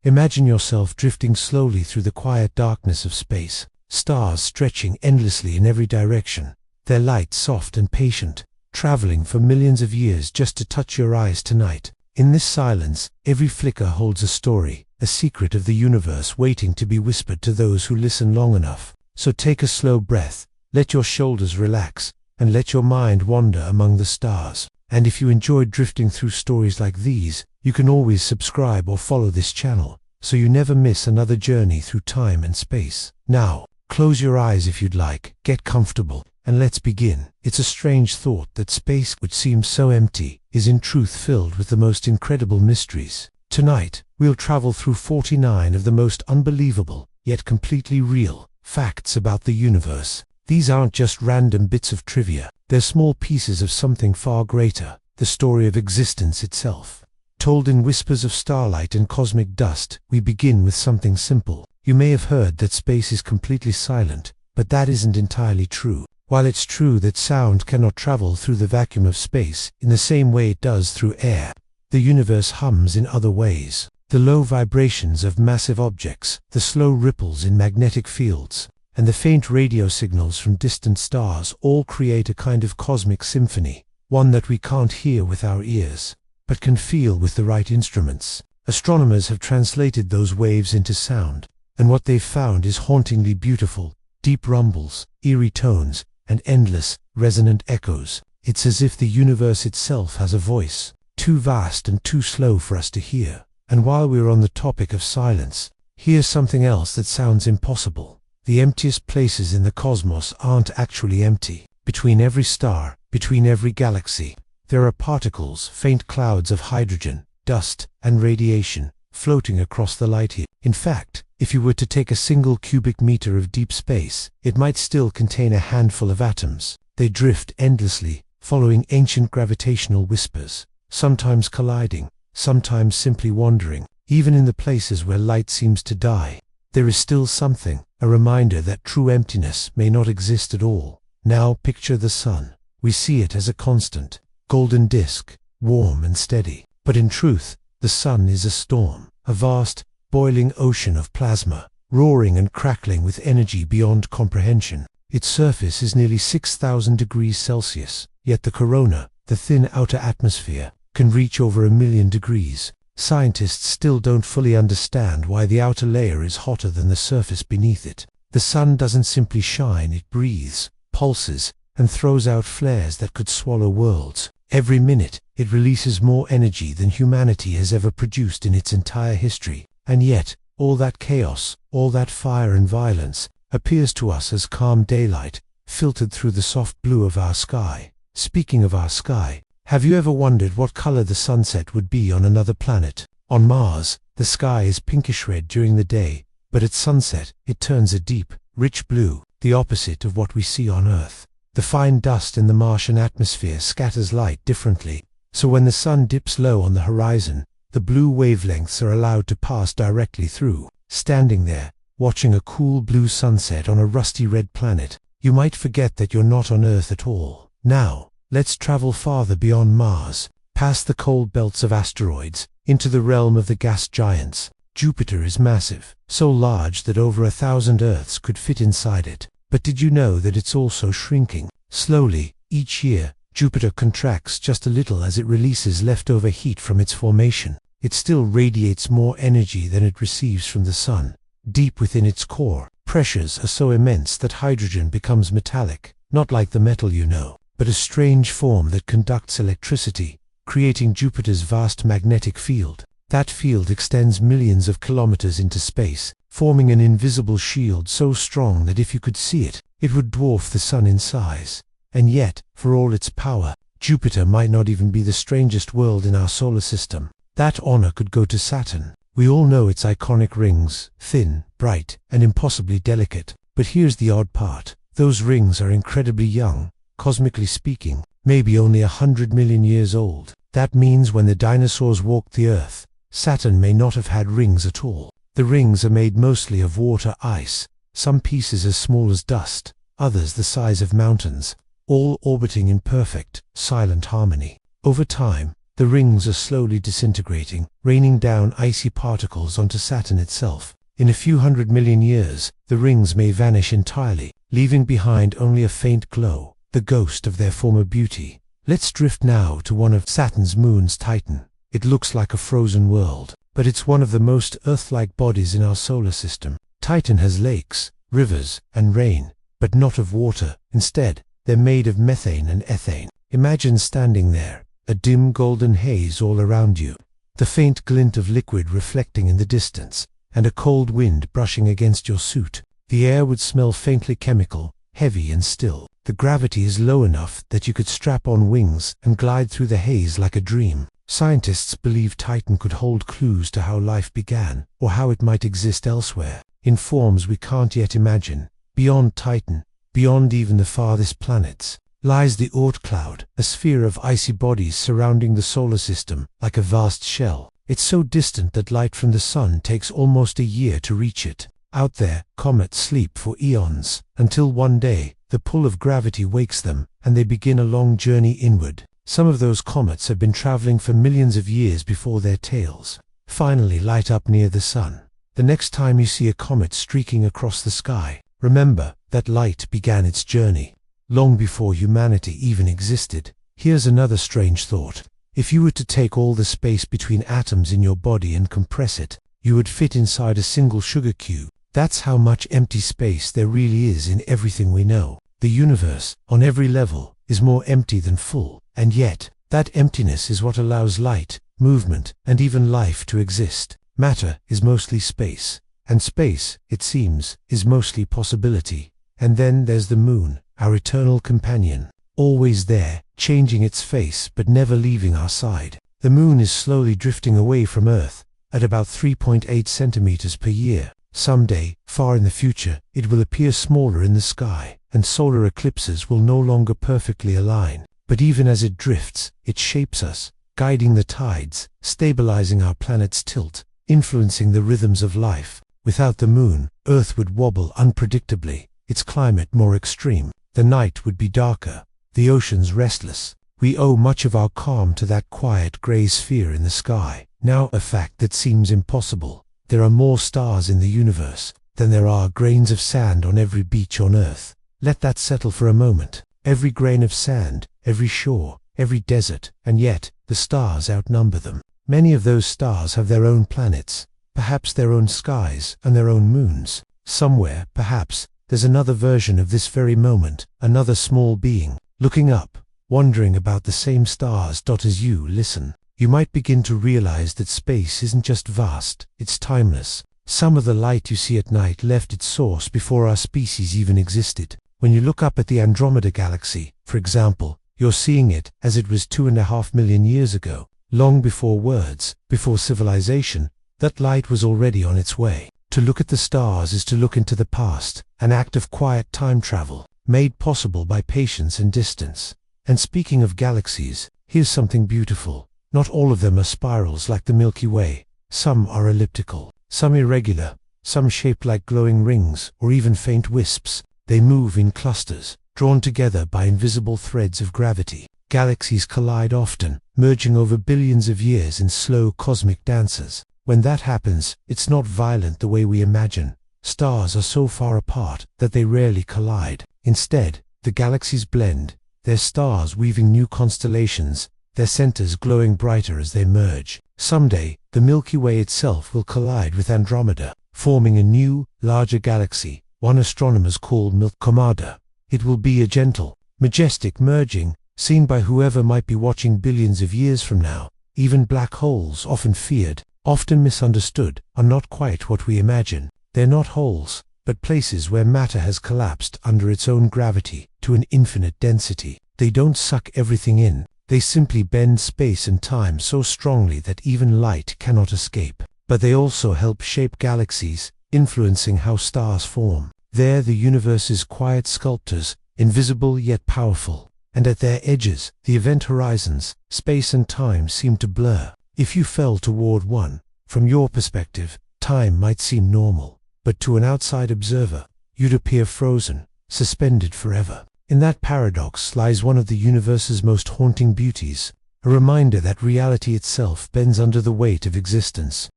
Imagine yourself drifting slowly through the quiet darkness of space, stars stretching endlessly in every direction, their light soft and patient, traveling for millions of years just to touch your eyes tonight. In this silence, every flicker holds a story, a secret of the universe waiting to be whispered to those who listen long enough. So take a slow breath, let your shoulders relax, and let your mind wander among the stars. And if you enjoyed drifting through stories like these, you can always subscribe or follow this channel, so you never miss another journey through time and space. Now, close your eyes if you'd like, get comfortable, and let's begin. It's a strange thought that space, which seems so empty, is in truth filled with the most incredible mysteries. Tonight, we'll travel through 49 of the most unbelievable, yet completely real, facts about the universe. These aren't just random bits of trivia, they're small pieces of something far greater, the story of existence itself. Told in whispers of starlight and cosmic dust, we begin with something simple. You may have heard that space is completely silent, but that isn't entirely true. While it's true that sound cannot travel through the vacuum of space in the same way it does through air, the universe hums in other ways. The low vibrations of massive objects, the slow ripples in magnetic fields, and the faint radio signals from distant stars all create a kind of cosmic symphony, one that we can't hear with our ears, but can feel with the right instruments. Astronomers have translated those waves into sound, and what they've found is hauntingly beautiful, deep rumbles, eerie tones, and endless, resonant echoes. It's as if the universe itself has a voice, too vast and too slow for us to hear. And while we're on the topic of silence, here's something else that sounds impossible. The emptiest places in the cosmos aren't actually empty. Between every star, between every galaxy, there are particles, faint clouds of hydrogen, dust, and radiation, floating across the light year. In fact, if you were to take a single cubic meter of deep space, it might still contain a handful of atoms. They drift endlessly, following ancient gravitational whispers, sometimes colliding, sometimes simply wandering. Even in the places where light seems to die, there is still something, a reminder that true emptiness may not exist at all. Now picture the sun. We see it as a constant, golden disk, warm and steady. But in truth, the sun is a storm, a vast, boiling ocean of plasma, roaring and crackling with energy beyond comprehension. Its surface is nearly 6,000 degrees Celsius, yet the corona, the thin outer atmosphere, can reach over 1,000,000 degrees. Scientists still don't fully understand why the outer layer is hotter than the surface beneath it. The sun doesn't simply shine, it breathes, pulses, and throws out flares that could swallow worlds. Every minute, it releases more energy than humanity has ever produced in its entire history. And yet, all that chaos, all that fire and violence, appears to us as calm daylight, filtered through the soft blue of our sky. Speaking of our sky, have you ever wondered what color the sunset would be on another planet? On Mars, the sky is pinkish red during the day, but at sunset, it turns a deep, rich blue, the opposite of what we see on Earth. The fine dust in the Martian atmosphere scatters light differently, so when the sun dips low on the horizon, the blue wavelengths are allowed to pass directly through. Standing there, watching a cool blue sunset on a rusty red planet, you might forget that you're not on Earth at all. Now, let's travel farther beyond Mars, past the cold belts of asteroids, into the realm of the gas giants. Jupiter is massive, so large that over 1,000 Earths could fit inside it. But did you know that it's also shrinking? Slowly, each year, Jupiter contracts just a little as it releases leftover heat from its formation. It still radiates more energy than it receives from the sun. Deep within its core, pressures are so immense that hydrogen becomes metallic, not like the metal you know, but a strange form that conducts electricity, creating Jupiter's vast magnetic field. That field extends millions of kilometers into space, forming an invisible shield so strong that if you could see it, it would dwarf the sun in size. And yet, for all its power, Jupiter might not even be the strangest world in our solar system. That honor could go to Saturn. We all know its iconic rings, thin, bright, and impossibly delicate. But here's the odd part. Those rings are incredibly young, cosmically speaking, maybe only 100 million years old. That means when the dinosaurs walked the Earth, Saturn may not have had rings at all. The rings are made mostly of water ice, some pieces as small as dust, others the size of mountains, all orbiting in perfect, silent harmony. Over time, The rings are slowly disintegrating, raining down icy particles onto Saturn itself. In a few 100 million years, the rings may vanish entirely, leaving behind only a faint glow, the ghost of their former beauty. Let's drift now to one of Saturn's moons, Titan. It looks like a frozen world, but it's one of the most Earth-like bodies in our solar system. Titan has lakes, rivers, and rain, but not of water. Instead, they're made of methane and ethane. Imagine standing there, a dim golden haze all around you, the faint glint of liquid reflecting in the distance, and a cold wind brushing against your suit. The air would smell faintly chemical, heavy and still. The gravity is low enough that you could strap on wings and glide through the haze like a dream. Scientists believe Titan could hold clues to how life began, or how it might exist elsewhere, in forms we can't yet imagine. Beyond Titan, beyond even the farthest planets, lies the Oort cloud, a sphere of icy bodies surrounding the solar system like a vast shell. It's so distant that light from the sun takes almost a year to reach it. Out there, comets sleep for eons, until one day, the pull of gravity wakes them, and they begin a long journey inward. Some of those comets have been traveling for millions of years before their tails finally light up near the sun. The next time you see a comet streaking across the sky, remember that light began its journey long before humanity even existed. Here's another strange thought. If you were to take all the space between atoms in your body and compress it, you would fit inside a single sugar cube. That's how much empty space there really is in everything we know. The universe, on every level, is more empty than full, and yet, that emptiness is what allows light, movement, and even life to exist. Matter is mostly space, and space, it seems, is mostly possibility. And then there's the moon, our eternal companion, always there, changing its face but never leaving our side. The moon is slowly drifting away from Earth, at about 3.8 centimeters per year. Someday, far in the future, it will appear smaller in the sky, and solar eclipses will no longer perfectly align. But even as it drifts, it shapes us, guiding the tides, stabilizing our planet's tilt, influencing the rhythms of life. Without the moon, Earth would wobble unpredictably, its climate more extreme. The night would be darker, the oceans restless. We owe much of our calm to that quiet gray sphere in the sky. Now, a fact that seems impossible. There are more stars in the universe than there are grains of sand on every beach on Earth. Let that settle for a moment. Every grain of sand, every shore, every desert, and yet, the stars outnumber them. Many of those stars have their own planets, perhaps their own skies and their own moons. Somewhere, perhaps, there's another version of this very moment, another small being, looking up, wondering about the same stars. As you listen, you might begin to realize that space isn't just vast, it's timeless. Some of the light you see at night left its source before our species even existed. When you look up at the Andromeda Galaxy, for example, you're seeing it as it was 2.5 million years ago. Long before words, before civilization, that light was already on its way. To look at the stars is to look into the past, an act of quiet time travel, made possible by patience and distance. And speaking of galaxies, here's something beautiful. Not all of them are spirals like the Milky Way. Some are elliptical, some irregular, some shaped like glowing rings or even faint wisps. They move in clusters, drawn together by invisible threads of gravity. Galaxies collide often, merging over billions of years in slow cosmic dances. When that happens, it's not violent the way we imagine. Stars are so far apart that they rarely collide. Instead, the galaxies blend, their stars weaving new constellations, their centers glowing brighter as they merge. Someday, the Milky Way itself will collide with Andromeda, forming a new, larger galaxy, one astronomers call Milkomada. It will be a gentle, majestic merging, seen by whoever might be watching billions of years from now. Even black holes, often feared, often misunderstood, are not quite what we imagine. They're not holes, but places where matter has collapsed under its own gravity to an infinite density. They don't suck everything in. They simply bend space and time so strongly that even light cannot escape. But they also help shape galaxies, influencing how stars form. They're the universe's quiet sculptors, invisible yet powerful. And at their edges, the event horizons, space and time seem to blur. If you fell toward one, from your perspective, time might seem normal. But to an outside observer, you'd appear frozen, suspended forever. In that paradox lies one of the universe's most haunting beauties. a reminder that reality itself bends under the weight of existence.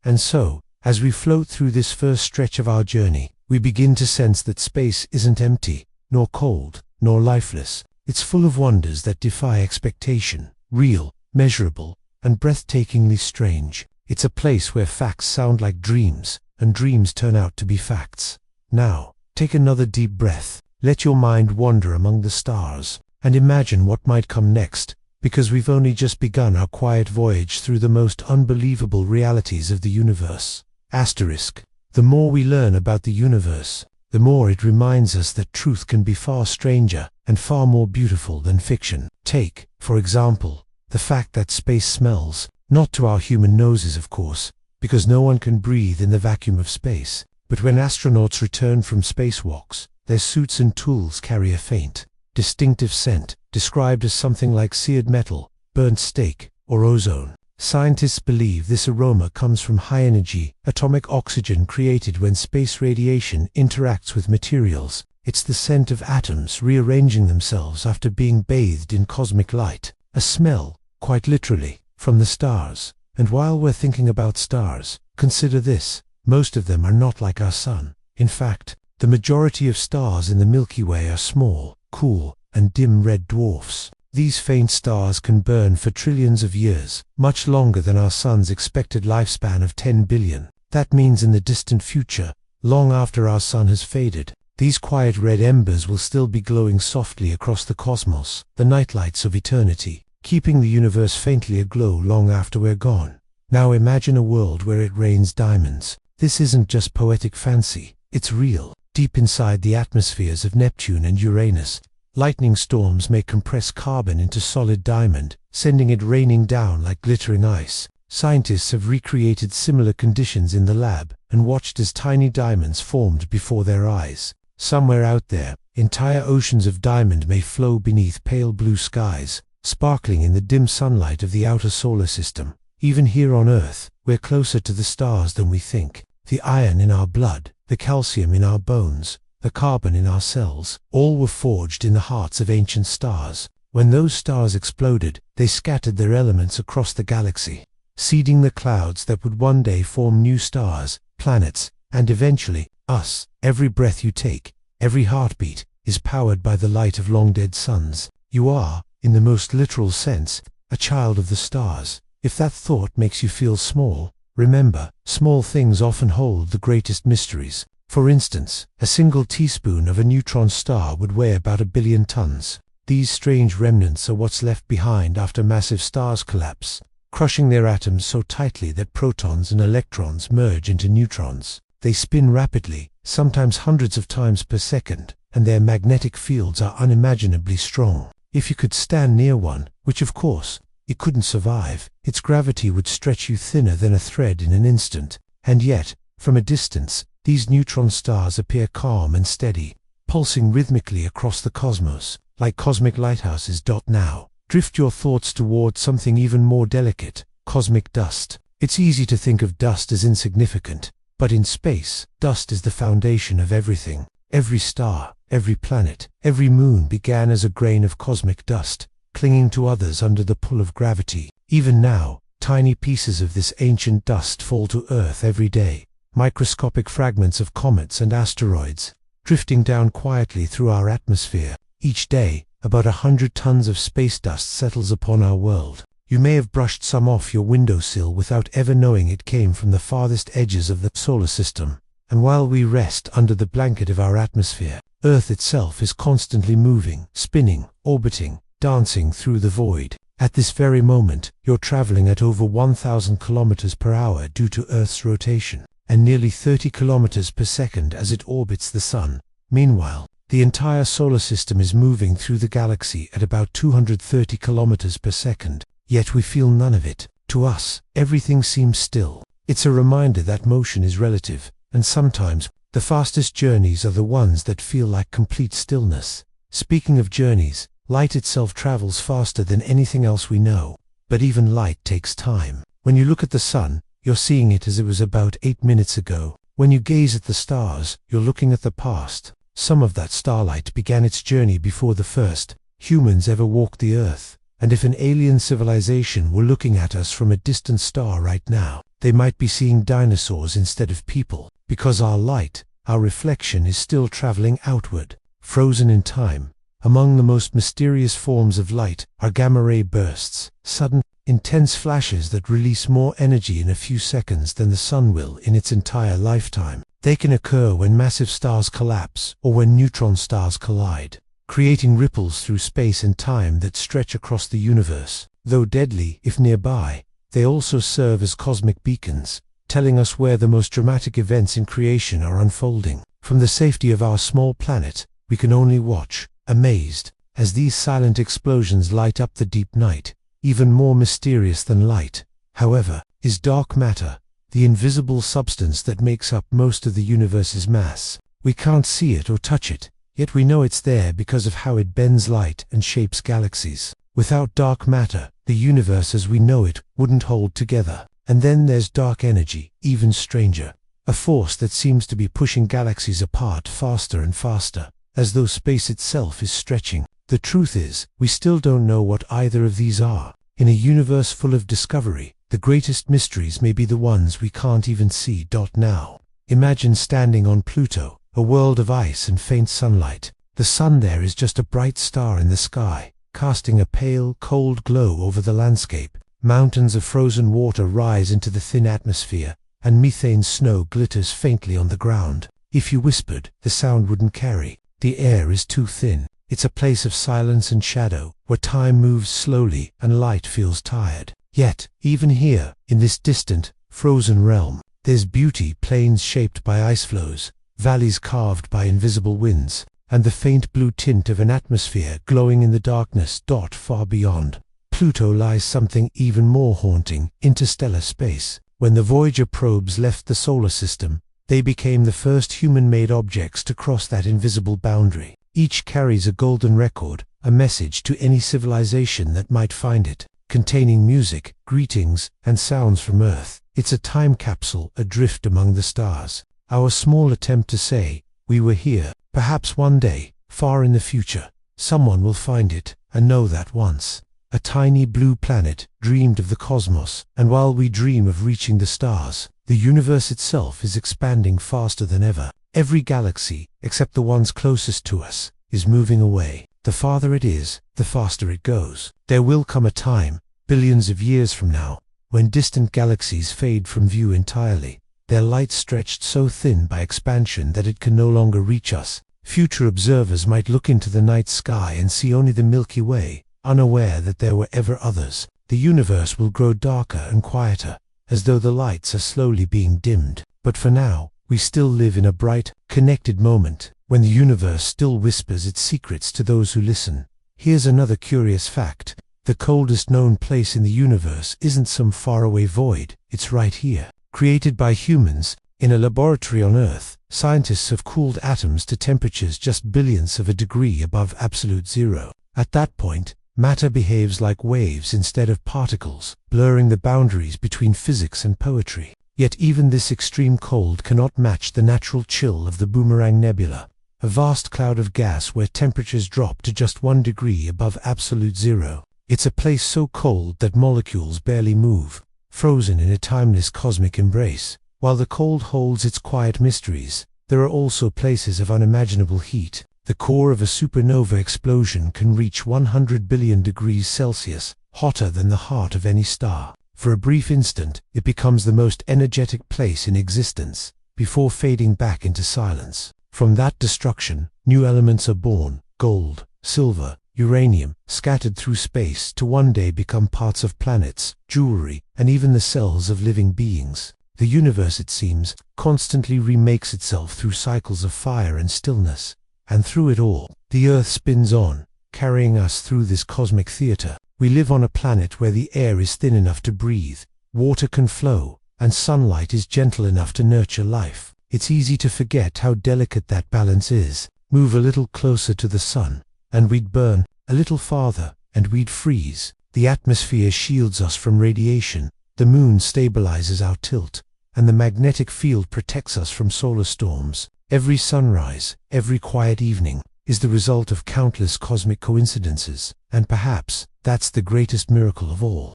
And so, as we float through this first stretch of our journey, we begin to sense that space isn't empty, nor cold, nor lifeless. It's full of wonders that defy expectation, real, measurable, and breathtakingly strange. It's a place where facts sound like dreams, and dreams turn out to be facts. Now, take another deep breath, let your mind wander among the stars, and imagine what might come next, because we've only just begun our quiet voyage through the most unbelievable realities of the universe. Asterisk. The more we learn about the universe, the more it reminds us that truth can be far stranger and far more beautiful than fiction. Take, for example, the fact that space smells, not to our human noses of course, because no one can breathe in the vacuum of space, but when astronauts return from spacewalks, their suits and tools carry a faint, distinctive scent, described as something like seared metal, burnt steak, or ozone. Scientists believe this aroma comes from high-energy, atomic oxygen created when space radiation interacts with materials. It's the scent of atoms rearranging themselves after being bathed in cosmic light. A smell, quite literally, from the stars. And while we're thinking about stars, consider this: most of them are not like our sun. In fact, the majority of stars in the Milky Way are small, cool, and dim red dwarfs. These faint stars can burn for trillions of years, much longer than our sun's expected lifespan of 10 billion. That means in the distant future, long after our sun has faded, these quiet red embers will still be glowing softly across the cosmos, the nightlights of eternity, keeping the universe faintly aglow long after we're gone. Now imagine a world where it rains diamonds. This isn't just poetic fancy, it's real. Deep inside the atmospheres of Neptune and Uranus, lightning storms may compress carbon into solid diamond, sending it raining down like glittering ice. Scientists have recreated similar conditions in the lab and watched as tiny diamonds formed before their eyes. Somewhere out there, entire oceans of diamond may flow beneath pale blue skies, sparkling in the dim sunlight of the outer solar system. Even here on Earth, we're closer to the stars than we think. The iron in our blood, the calcium in our bones, the carbon in our cells, all were forged in the hearts of ancient stars. When those stars exploded, they scattered their elements across the galaxy, seeding the clouds that would one day form new stars, planets, and eventually, us. Every breath you take, every heartbeat, is powered by the light of long-dead suns. You are, in the most literal sense, a child of the stars. If that thought makes you feel small, remember, small things often hold the greatest mysteries. For instance, a single teaspoon of a neutron star would weigh about 1 billion tons. These strange remnants are what's left behind after massive stars collapse, crushing their atoms so tightly that protons and electrons merge into neutrons. They spin rapidly, sometimes hundreds of times per second, and their magnetic fields are unimaginably strong. If you could stand near one, which of course, you couldn't survive, its gravity would stretch you thinner than a thread in an instant. And yet, from a distance, these neutron stars appear calm and steady, pulsing rhythmically across the cosmos, like cosmic lighthouses. Now, drift your thoughts toward something even more delicate: cosmic dust. It's easy to think of dust as insignificant, but in space, dust is the foundation of everything. Every star, every planet, every moon began as a grain of cosmic dust, clinging to others under the pull of gravity. Even now, tiny pieces of this ancient dust fall to Earth every day, microscopic fragments of comets and asteroids, drifting down quietly through our atmosphere. Each day, about 100 tons of space dust settles upon our world. You may have brushed some off your windowsill without ever knowing it came from the farthest edges of the solar system. And while we rest under the blanket of our atmosphere, Earth itself is constantly moving, spinning, orbiting, dancing through the void. At this very moment, you're traveling at over 1,000 kilometers per hour due to Earth's rotation, and nearly 30 kilometers per second as it orbits the Sun. Meanwhile, the entire solar system is moving through the galaxy at about 230 kilometers per second, yet we feel none of it. To us, everything seems still. It's a reminder that motion is relative, and sometimes, the fastest journeys are the ones that feel like complete stillness. Speaking of journeys, light itself travels faster than anything else we know, but even light takes time. When you look at the sun, you're seeing it as it was about 8 minutes ago. When you gaze at the stars, you're looking at the past. Some of that starlight began its journey before the first humans ever walked the earth. And if an alien civilization were looking at us from a distant star right now, they might be seeing dinosaurs instead of people, because our light, our reflection, is still traveling outward, frozen in time. Among the most mysterious forms of light are gamma-ray bursts, sudden, intense flashes that release more energy in a few seconds than the sun will in its entire lifetime. They can occur when massive stars collapse or when neutron stars collide, creating ripples through space and time that stretch across the universe. Though deadly if nearby, they also serve as cosmic beacons, telling us where the most dramatic events in creation are unfolding. From the safety of our small planet, we can only watch, amazed, as these silent explosions light up the deep night. Even more mysterious than light, however, is dark matter, the invisible substance that makes up most of the universe's mass. We can't see it or touch it, yet we know it's there because of how it bends light and shapes galaxies. Without dark matter, the universe as we know it wouldn't hold together. And then there's dark energy, even stranger, a force that seems to be pushing galaxies apart faster and faster, as though space itself is stretching. The truth is, we still don't know what either of these are. In a universe full of discovery, the greatest mysteries may be the ones we can't even see. Now, imagine standing on Pluto, a world of ice and faint sunlight. The sun there is just a bright star in the sky, casting a pale, cold glow over the landscape. Mountains of frozen water rise into the thin atmosphere, and methane snow glitters faintly on the ground. If you whispered, the sound wouldn't carry. The air is too thin. It's a place of silence and shadow, where time moves slowly and light feels tired. Yet, even here, in this distant, frozen realm, there's beauty. Plains shaped by ice flows, valleys carved by invisible winds, and the faint blue tint of an atmosphere glowing in the darkness. Far beyond Pluto lies something even more haunting: interstellar space. When the Voyager probes left the solar system, they became the first human-made objects to cross that invisible boundary. Each carries a golden record, a message to any civilization that might find it, containing music, greetings, and sounds from Earth. It's a time capsule adrift among the stars. Our small attempt to say, we were here. Perhaps one day, far in the future, someone will find it and know that once a tiny blue planet dreamed of the cosmos. And while we dream of reaching the stars, the universe itself is expanding faster than ever. Every galaxy, except the ones closest to us, is moving away. The farther it is, the faster it goes. There will come a time, billions of years from now, when distant galaxies fade from view entirely, their light stretched so thin by expansion that it can no longer reach us. Future observers might look into the night sky and see only the Milky Way, unaware that there were ever others. The universe will grow darker and quieter, as though the lights are slowly being dimmed. But for now, we still live in a bright, connected moment, when the universe still whispers its secrets to those who listen. Here's another curious fact. The coldest known place in the universe isn't some faraway void, it's right here. Created by humans, in a laboratory on Earth, scientists have cooled atoms to temperatures just billionths of a degree above absolute zero. At that point, matter behaves like waves instead of particles, blurring the boundaries between physics and poetry. Yet even this extreme cold cannot match the natural chill of the Boomerang Nebula, a vast cloud of gas where temperatures drop to just 1 degree above absolute zero. It's a place so cold that molecules barely move, frozen in a timeless cosmic embrace. While the cold holds its quiet mysteries, there are also places of unimaginable heat. The core of a supernova explosion can reach 100 billion degrees Celsius, hotter than the heart of any star. For a brief instant, it becomes the most energetic place in existence, before fading back into silence. From that destruction, new elements are born: gold, silver, uranium, scattered through space to one day become parts of planets, jewelry, and even the cells of living beings. The universe, it seems, constantly remakes itself through cycles of fire and stillness. And through it all, the Earth spins on, carrying us through this cosmic theater. We live on a planet where the air is thin enough to breathe, water can flow, and sunlight is gentle enough to nurture life. It's easy to forget how delicate that balance is. Move a little closer to the sun, and we'd burn; a little farther, and we'd freeze. The atmosphere shields us from radiation, the moon stabilizes our tilt, and the magnetic field protects us from solar storms. Every sunrise, every quiet evening, is the result of countless cosmic coincidences, and perhaps that's the greatest miracle of all.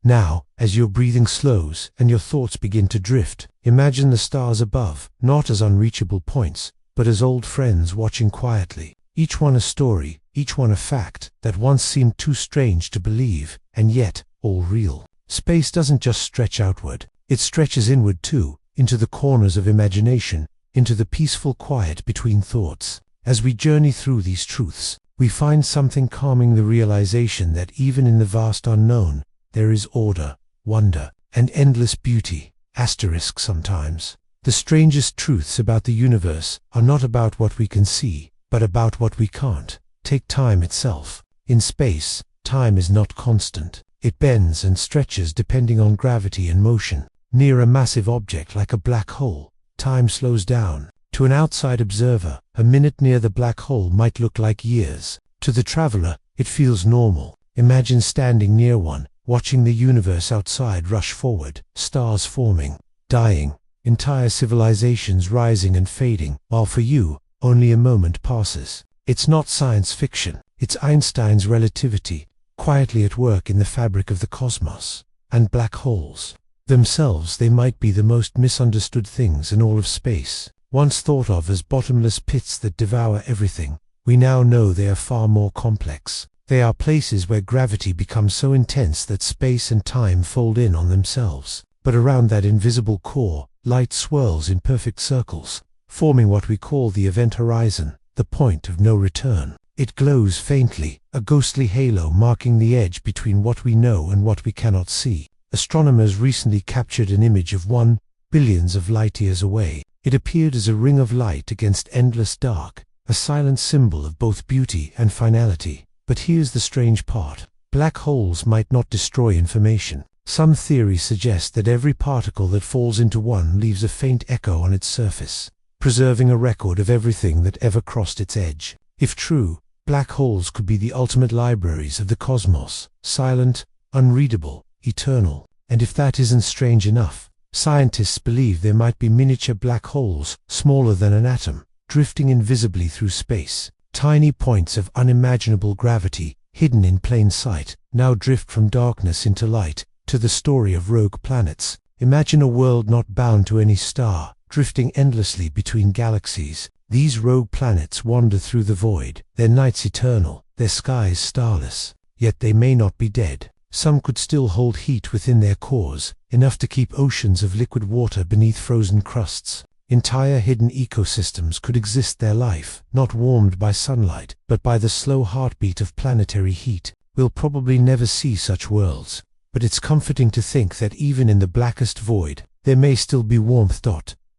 Now, as your breathing slows and your thoughts begin to drift, imagine the stars above, not as unreachable points, but as old friends watching quietly. Each one a story, each one a fact that once seemed too strange to believe, and yet all real. Space doesn't just stretch outward, it stretches inward too, into the corners of imagination, into the peaceful quiet between thoughts. As we journey through these truths, we find something calming, the realization that even in the vast unknown, there is order, wonder, and endless beauty. Asterisk sometimes. The strangest truths about the universe are not about what we can see, but about what we can't. Take time itself. In space, time is not constant. It bends and stretches depending on gravity and motion. Near a massive object like a black hole, time slows down. To an outside observer, a minute near the black hole might look like years. To the traveler, it feels normal. Imagine standing near one, watching the universe outside rush forward, stars forming, dying, entire civilizations rising and fading, while for you, only a moment passes. It's not science fiction, it's Einstein's relativity, quietly at work in the fabric of the cosmos. And black holes. Themselves, they might be the most misunderstood things in all of space. Once thought of as bottomless pits that devour everything, we now know they are far more complex. They are places where gravity becomes so intense that space and time fold in on themselves. But around that invisible core, light swirls in perfect circles, forming what we call the event horizon, the point of no return. It glows faintly, a ghostly halo marking the edge between what we know and what we cannot see. Astronomers recently captured an image of one billions of light years away. It appeared as a ring of light against endless dark, a silent symbol of both beauty and finality. But here's the strange part. Black holes might not destroy information. Some theories suggest that every particle that falls into one leaves a faint echo on its surface, preserving a record of everything that ever crossed its edge. If true, black holes could be the ultimate libraries of the cosmos, silent, unreadable, eternal. And if that isn't strange enough, scientists believe there might be miniature black holes, smaller than an atom, drifting invisibly through space. Tiny points of unimaginable gravity, hidden in plain sight, now drift from darkness into light. To the story of rogue planets. Imagine a world not bound to any star, drifting endlessly between galaxies. These rogue planets wander through the void, their nights eternal, their skies starless. Yet they may not be dead. Some could still hold heat within their cores, enough to keep oceans of liquid water beneath frozen crusts. Entire hidden ecosystems could exist their life, not warmed by sunlight, but by the slow heartbeat of planetary heat. We'll probably never see such worlds, but it's comforting to think that even in the blackest void, there may still be warmth.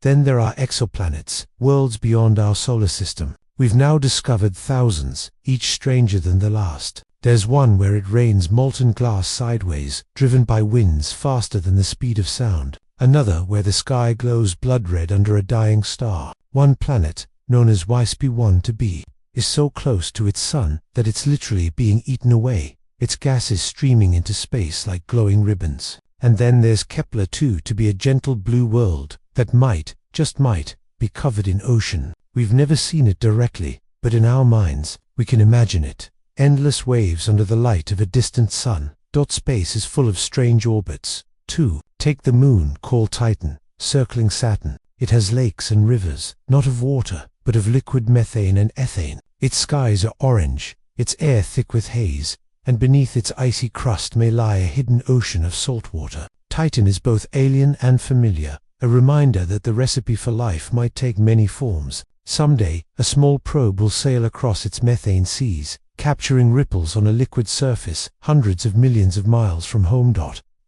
Then there are exoplanets, worlds beyond our solar system. We've now discovered thousands, each stranger than the last. There's one where it rains molten glass sideways, driven by winds faster than the speed of sound. Another where the sky glows blood red under a dying star. One planet, known as YSP-1b, is so close to its sun that it's literally being eaten away, its gases streaming into space like glowing ribbons. And then there's Kepler-2 to be a gentle blue world that might, just might, be covered in ocean. We've never seen it directly, but in our minds, we can imagine it. Endless waves under the light of a distant sun. Space is full of strange orbits. 2. Take the moon, called Titan, circling Saturn. It has lakes and rivers, not of water, but of liquid methane and ethane. Its skies are orange, its air thick with haze, and beneath its icy crust may lie a hidden ocean of salt water. Titan is both alien and familiar, a reminder that the recipe for life might take many forms. Someday, a small probe will sail across its methane seas, capturing ripples on a liquid surface hundreds of millions of miles from home.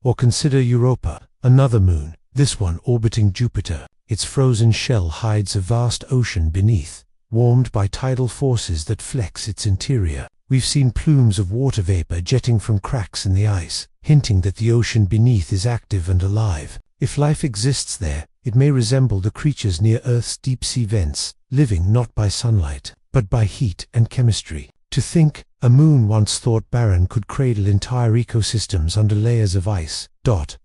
Or consider Europa, another moon, this one orbiting Jupiter. Its frozen shell hides a vast ocean beneath, warmed by tidal forces that flex its interior. We've seen plumes of water vapor jetting from cracks in the ice, hinting that the ocean beneath is active and alive. If life exists there, it may resemble the creatures near Earth's deep-sea vents, living not by sunlight, but by heat and chemistry. To think, a moon once thought barren could cradle entire ecosystems under layers of ice.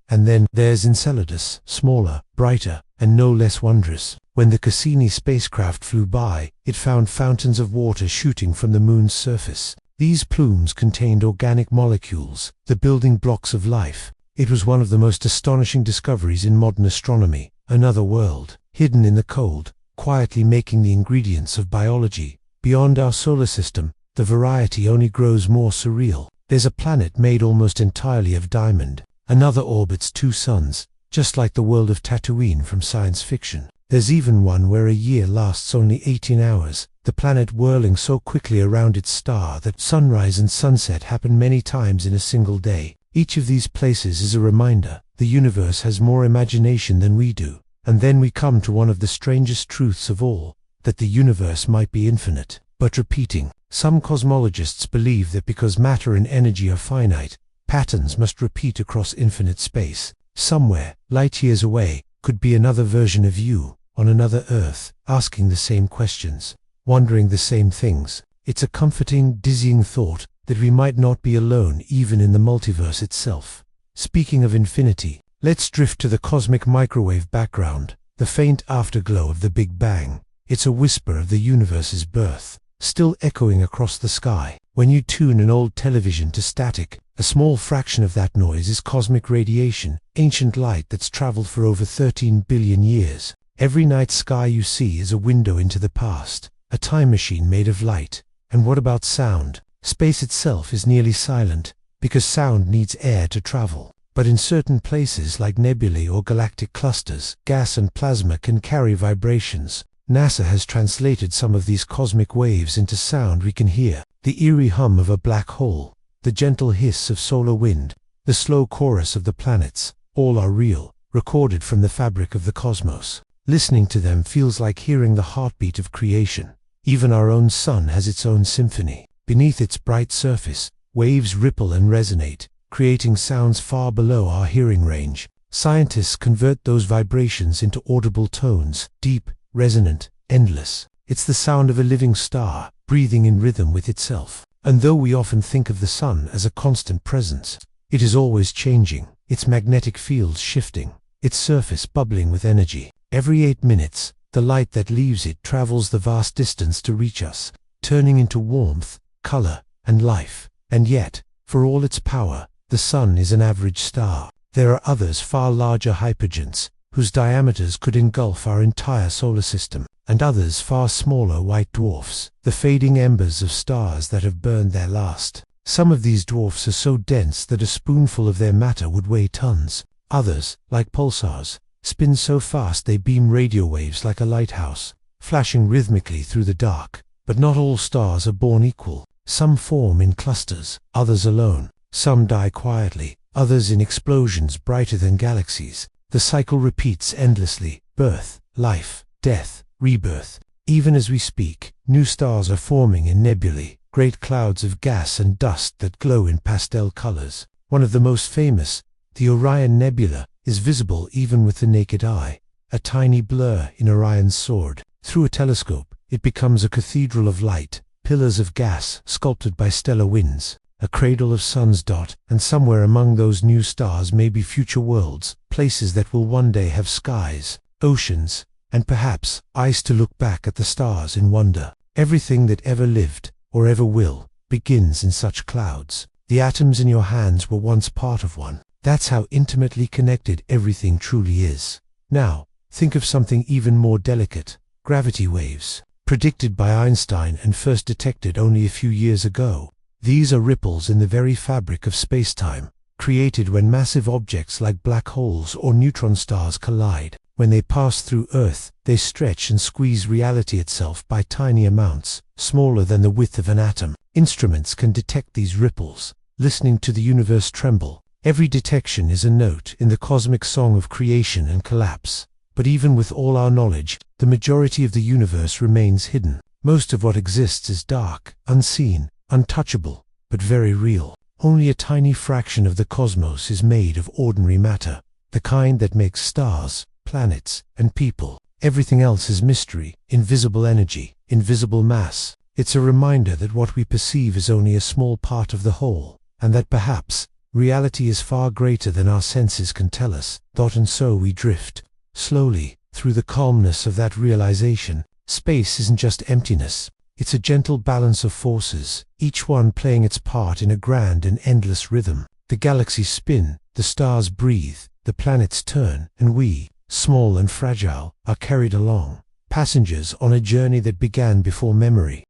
And then there's Enceladus, smaller, brighter, and no less wondrous. When the Cassini spacecraft flew by, it found fountains of water shooting from the moon's surface. These plumes contained organic molecules, the building blocks of life. It was one of the most astonishing discoveries in modern astronomy. Another world, hidden in the cold, quietly making the ingredients of biology. Beyond our solar system, the variety only grows more surreal. There's a planet made almost entirely of diamond. Another orbits 2 suns, just like the world of Tatooine from science fiction. There's even one where a year lasts only 18 hours, the planet whirling so quickly around its star that sunrise and sunset happen many times in a single day. Each of these places is a reminder the universe has more imagination than we do. And then we come to one of the strangest truths of all, that the universe might be infinite, but repeating. Some cosmologists believe that because matter and energy are finite, patterns must repeat across infinite space. Somewhere, light years away, could be another version of you, on another Earth, asking the same questions, wondering the same things. It's a comforting, dizzying thought that we might not be alone even in the multiverse itself. Speaking of infinity, let's drift to the cosmic microwave background, the faint afterglow of the Big Bang. It's a whisper of the universe's birth, still echoing across the sky. When you tune an old television to static, a small fraction of that noise is cosmic radiation, ancient light that's traveled for over 13 billion years. Every night sky you see is a window into the past, a time machine made of light. And what about sound? Space itself is nearly silent, because sound needs air to travel. But in certain places like nebulae or galactic clusters, gas and plasma can carry vibrations. NASA has translated some of these cosmic waves into sound we can hear. The eerie hum of a black hole, the gentle hiss of solar wind, the slow chorus of the planets, all are real, recorded from the fabric of the cosmos. Listening to them feels like hearing the heartbeat of creation. Even our own sun has its own symphony. Beneath its bright surface, waves ripple and resonate, creating sounds far below our hearing range. Scientists convert those vibrations into audible tones, deep, resonant, endless. It's the sound of a living star, breathing in rhythm with itself. And though we often think of the sun as a constant presence, it is always changing, its magnetic fields shifting, its surface bubbling with energy. Every 8 minutes, the light that leaves it travels the vast distance to reach us, turning into warmth, color, and life. And yet, for all its power, the sun is an average star. There are others far larger hypergiants, whose diameters could engulf our entire solar system, and others far smaller white dwarfs, the fading embers of stars that have burned their last. Some of these dwarfs are so dense that a spoonful of their matter would weigh tons. Others, like pulsars, spin so fast they beam radio waves like a lighthouse, flashing rhythmically through the dark. But not all stars are born equal. Some form in clusters, others alone. Some die quietly, others in explosions brighter than galaxies. The cycle repeats endlessly: birth, life, death, rebirth. Even as we speak, new stars are forming in nebulae, great clouds of gas and dust that glow in pastel colors. One of the most famous, the Orion Nebula, is visible even with the naked eye, a tiny blur in Orion's sword. Through a telescope, it becomes a cathedral of light, pillars of gas sculpted by stellar winds, a cradle of suns. And somewhere among those new stars may be future worlds, places that will one day have skies, oceans, and perhaps eyes to look back at the stars in wonder. Everything that ever lived, or ever will, begins in such clouds. The atoms in your hands were once part of one. That's how intimately connected everything truly is. Now, think of something even more delicate: gravity waves. Predicted by Einstein and first detected only a few years ago. These are ripples in the very fabric of space-time, created when massive objects like black holes or neutron stars collide. When they pass through Earth, they stretch and squeeze reality itself by tiny amounts, smaller than the width of an atom. Instruments can detect these ripples, listening to the universe tremble. Every detection is a note in the cosmic song of creation and collapse. But even with all our knowledge, the majority of the universe remains hidden. Most of what exists is dark, unseen, untouchable, but very real. Only a tiny fraction of the cosmos is made of ordinary matter, the kind that makes stars, planets, and people. Everything else is mystery, invisible energy, invisible mass. It's a reminder that what we perceive is only a small part of the whole, and that perhaps reality is far greater than our senses can tell us. And so we drift, slowly, through the calmness of that realization, space isn't just emptiness. It's a gentle balance of forces, each one playing its part in a grand and endless rhythm. The galaxies spin, the stars breathe, the planets turn, and we, small and fragile, are carried along, passengers on a journey that began before memory.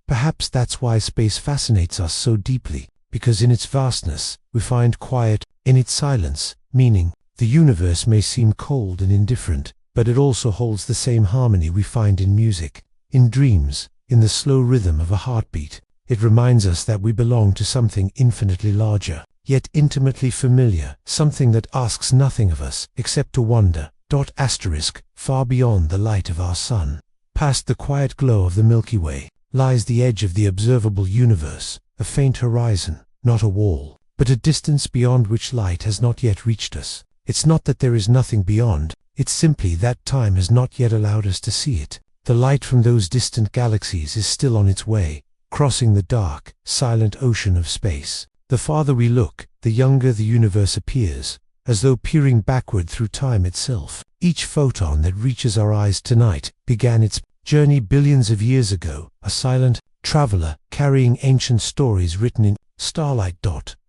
Perhaps that's why space fascinates us so deeply, because in its vastness, we find quiet, in its silence, meaning. The universe may seem cold and indifferent, but it also holds the same harmony we find in music, in dreams, in the slow rhythm of a heartbeat. It reminds us that we belong to something infinitely larger, yet intimately familiar, something that asks nothing of us except to wander. Far beyond the light of our sun, past the quiet glow of the Milky Way, lies the edge of the observable universe, a faint horizon, not a wall, but a distance beyond which light has not yet reached us. It's not that there is nothing beyond, it's simply that time has not yet allowed us to see it. The light from those distant galaxies is still on its way, crossing the dark, silent ocean of space. The farther we look, the younger the universe appears, as though peering backward through time itself. Each photon that reaches our eyes tonight began its journey billions of years ago, a silent traveler carrying ancient stories written in starlight.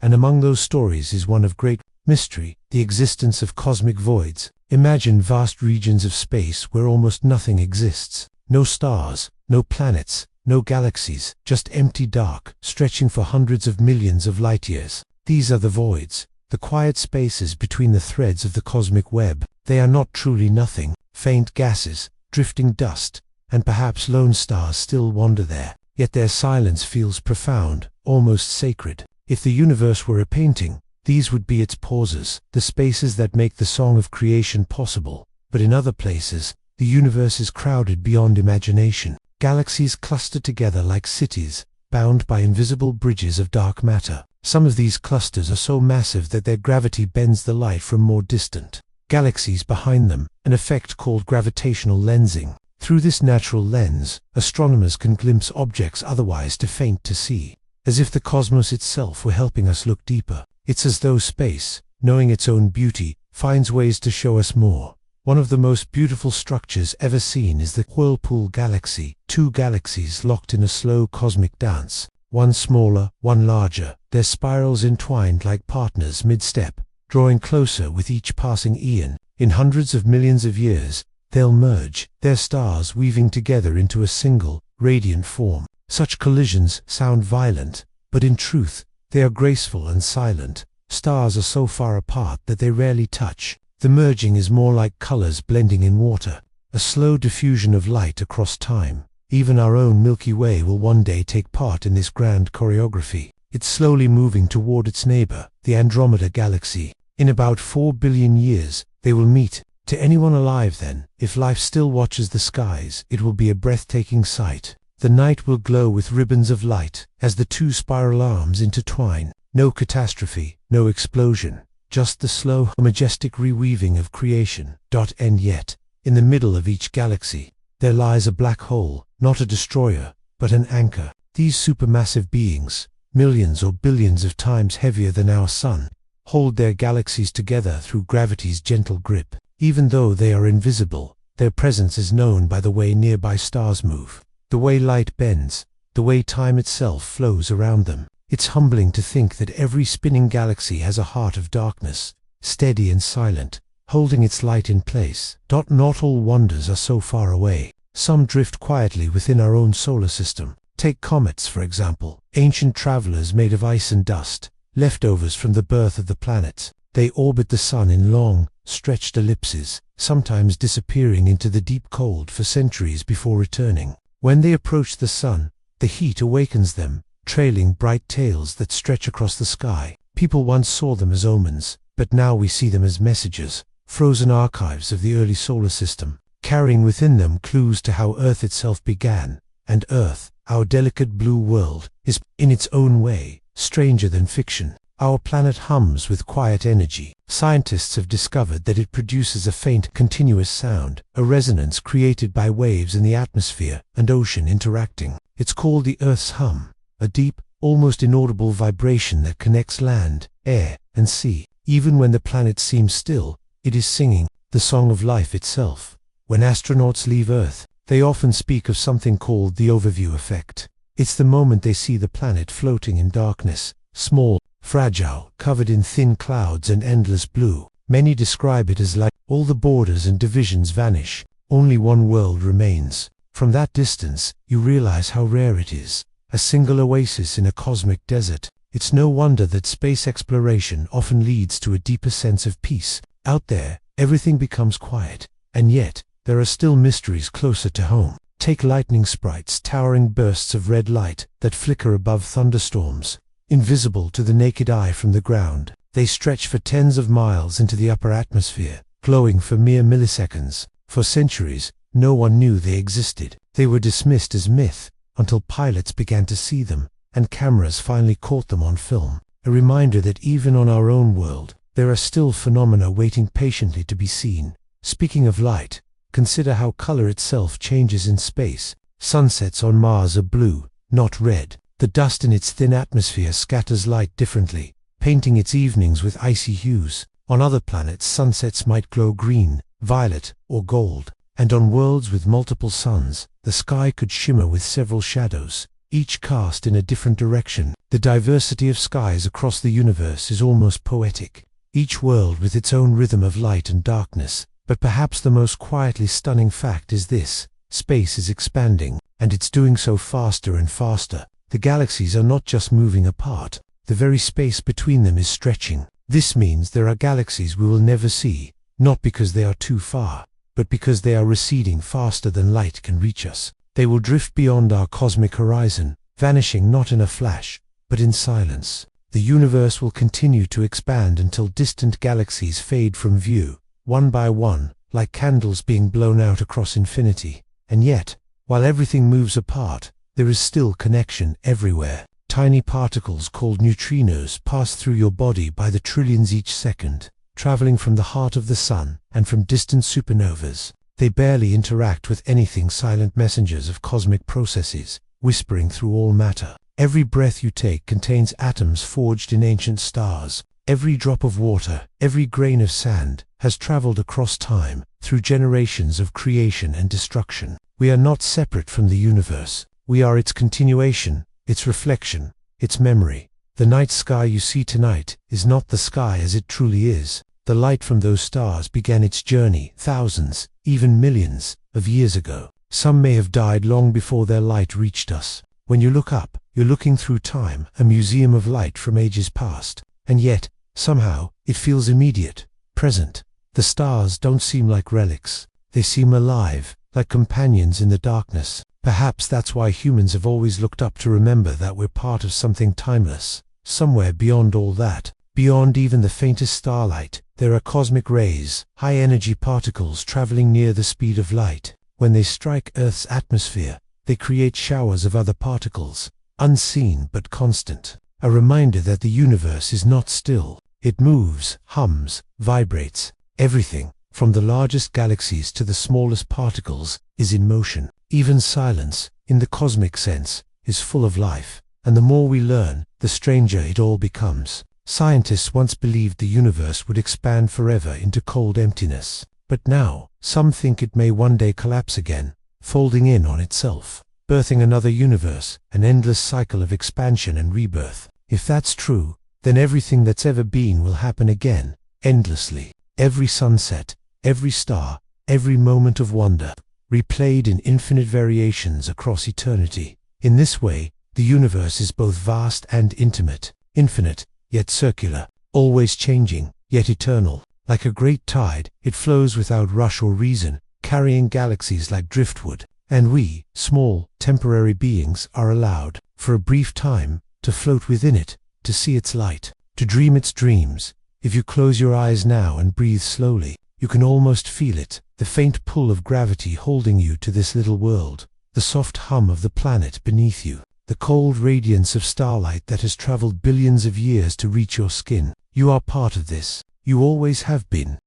And among those stories is one of great mystery, the existence of cosmic voids. Imagine vast regions of space where almost nothing exists. No stars, no planets, no galaxies, just empty dark, stretching for hundreds of millions of light years. These are the voids, the quiet spaces between the threads of the cosmic web. They are not truly nothing, faint gases, drifting dust, and perhaps lone stars still wander there. Yet their silence feels profound, almost sacred. If the universe were a painting, these would be its pauses, the spaces that make the song of creation possible. But in other places, the universe is crowded beyond imagination. Galaxies cluster together like cities, bound by invisible bridges of dark matter. Some of these clusters are so massive that their gravity bends the light from more distant galaxies behind them, an effect called gravitational lensing. Through this natural lens, astronomers can glimpse objects otherwise too faint to see, as if the cosmos itself were helping us look deeper. It's as though space, knowing its own beauty, finds ways to show us more. One of the most beautiful structures ever seen is the Whirlpool Galaxy, two galaxies locked in a slow cosmic dance, one smaller, one larger, their spirals entwined like partners mid-step, drawing closer with each passing eon. In hundreds of millions of years, they'll merge, their stars weaving together into a single, radiant form. Such collisions sound violent, but in truth, they are graceful and silent. Stars are so far apart that they rarely touch. The merging is more like colors blending in water, a slow diffusion of light across time. Even our own Milky Way will one day take part in this grand choreography. It's slowly moving toward its neighbor, the Andromeda Galaxy. In about 4 billion years, they will meet. To anyone alive then, if life still watches the skies, it will be a breathtaking sight. The night will glow with ribbons of light as the two spiral arms intertwine. No catastrophe, no explosion, just the slow, majestic reweaving of creation. And yet, in the middle of each galaxy, there lies a black hole, not a destroyer, but an anchor. These supermassive beings, millions or billions of times heavier than our sun, hold their galaxies together through gravity's gentle grip. Even though they are invisible, their presence is known by the way nearby stars move, the way light bends, the way time itself flows around them. It's humbling to think that every spinning galaxy has a heart of darkness, steady and silent, holding its light in place. Not all wonders are so far away. Some drift quietly within our own solar system. Take comets, for example, ancient travelers made of ice and dust, leftovers from the birth of the planets. They orbit the sun in long, stretched ellipses, sometimes disappearing into the deep cold for centuries before returning. When they approach the sun, the heat awakens them, trailing bright tails that stretch across the sky. People once saw them as omens, but now we see them as messengers, frozen archives of the early solar system, carrying within them clues to how Earth itself began. And Earth, our delicate blue world, is, in its own way, stranger than fiction. Our planet hums with quiet energy. Scientists have discovered that it produces a faint, continuous sound, a resonance created by waves in the atmosphere and ocean interacting. It's called the Earth's hum, a deep, almost inaudible vibration that connects land, air, and sea. Even when the planet seems still, it is singing, the song of life itself. When astronauts leave Earth, they often speak of something called the overview effect. It's the moment they see the planet floating in darkness, small, fragile, covered in thin clouds and endless blue. Many describe it as like all the borders and divisions vanish, only one world remains. From that distance, you realize how rare it is, a single oasis in a cosmic desert. It's no wonder that space exploration often leads to a deeper sense of peace. Out there, everything becomes quiet, and yet, there are still mysteries closer to home. Take lightning sprites, towering bursts of red light that flicker above thunderstorms. Invisible to the naked eye from the ground, they stretch for tens of miles into the upper atmosphere, glowing for mere milliseconds. For centuries, no one knew they existed. They were dismissed as myth, until pilots began to see them, and cameras finally caught them on film. A reminder that even on our own world, there are still phenomena waiting patiently to be seen. Speaking of light, consider how color itself changes in space. Sunsets on Mars are blue, not red. The dust in its thin atmosphere scatters light differently, painting its evenings with icy hues. On other planets, sunsets might glow green, violet, or gold. And on worlds with multiple suns, the sky could shimmer with several shadows, each cast in a different direction. The diversity of skies across the universe is almost poetic, each world with its own rhythm of light and darkness. But perhaps the most quietly stunning fact is this: space is expanding, and it's doing so faster and faster. The galaxies are not just moving apart, the very space between them is stretching. This means there are galaxies we will never see, not because they are too far, but because they are receding faster than light can reach us. They will drift beyond our cosmic horizon, vanishing not in a flash, but in silence. The universe will continue to expand until distant galaxies fade from view, one by one, like candles being blown out across infinity. And yet, while everything moves apart, there is still connection everywhere. Tiny particles called neutrinos pass through your body by the trillions each second, traveling from the heart of the sun and from distant supernovas. They barely interact with anything, silent messengers of cosmic processes, whispering through all matter. Every breath you take contains atoms forged in ancient stars. Every drop of water, every grain of sand, has traveled across time, through generations of creation and destruction. We are not separate from the universe. We are its continuation, its reflection, its memory. The night sky you see tonight is not the sky as it truly is. The light from those stars began its journey thousands, even millions, of years ago. Some may have died long before their light reached us. When you look up, you're looking through time, a museum of light from ages past. And yet, somehow, it feels immediate, present. The stars don't seem like relics. They seem alive, like companions in the darkness. Perhaps that's why humans have always looked up to remember that we're part of something timeless. Somewhere beyond all that, beyond even the faintest starlight, there are cosmic rays, high-energy particles traveling near the speed of light. When they strike Earth's atmosphere, they create showers of other particles, unseen but constant. A reminder that the universe is not still. It moves, hums, vibrates. Everything, from the largest galaxies to the smallest particles, is in motion. Even silence, in the cosmic sense, is full of life. And the more we learn, the stranger it all becomes. Scientists once believed the universe would expand forever into cold emptiness. But now, some think it may one day collapse again, folding in on itself, birthing another universe, an endless cycle of expansion and rebirth. If that's true, then everything that's ever been will happen again, endlessly. Every sunset, every star, every moment of wonder, replayed in infinite variations across eternity. In this way, the universe is both vast and intimate, infinite, yet circular, always changing, yet eternal. Like a great tide, it flows without rush or reason, carrying galaxies like driftwood. And we, small, temporary beings, are allowed, for a brief time, to float within it, to see its light, to dream its dreams. If you close your eyes now and breathe slowly, you can almost feel it, the faint pull of gravity holding you to this little world, the soft hum of the planet beneath you, the cold radiance of starlight that has traveled billions of years to reach your skin. You are part of this. You always have been.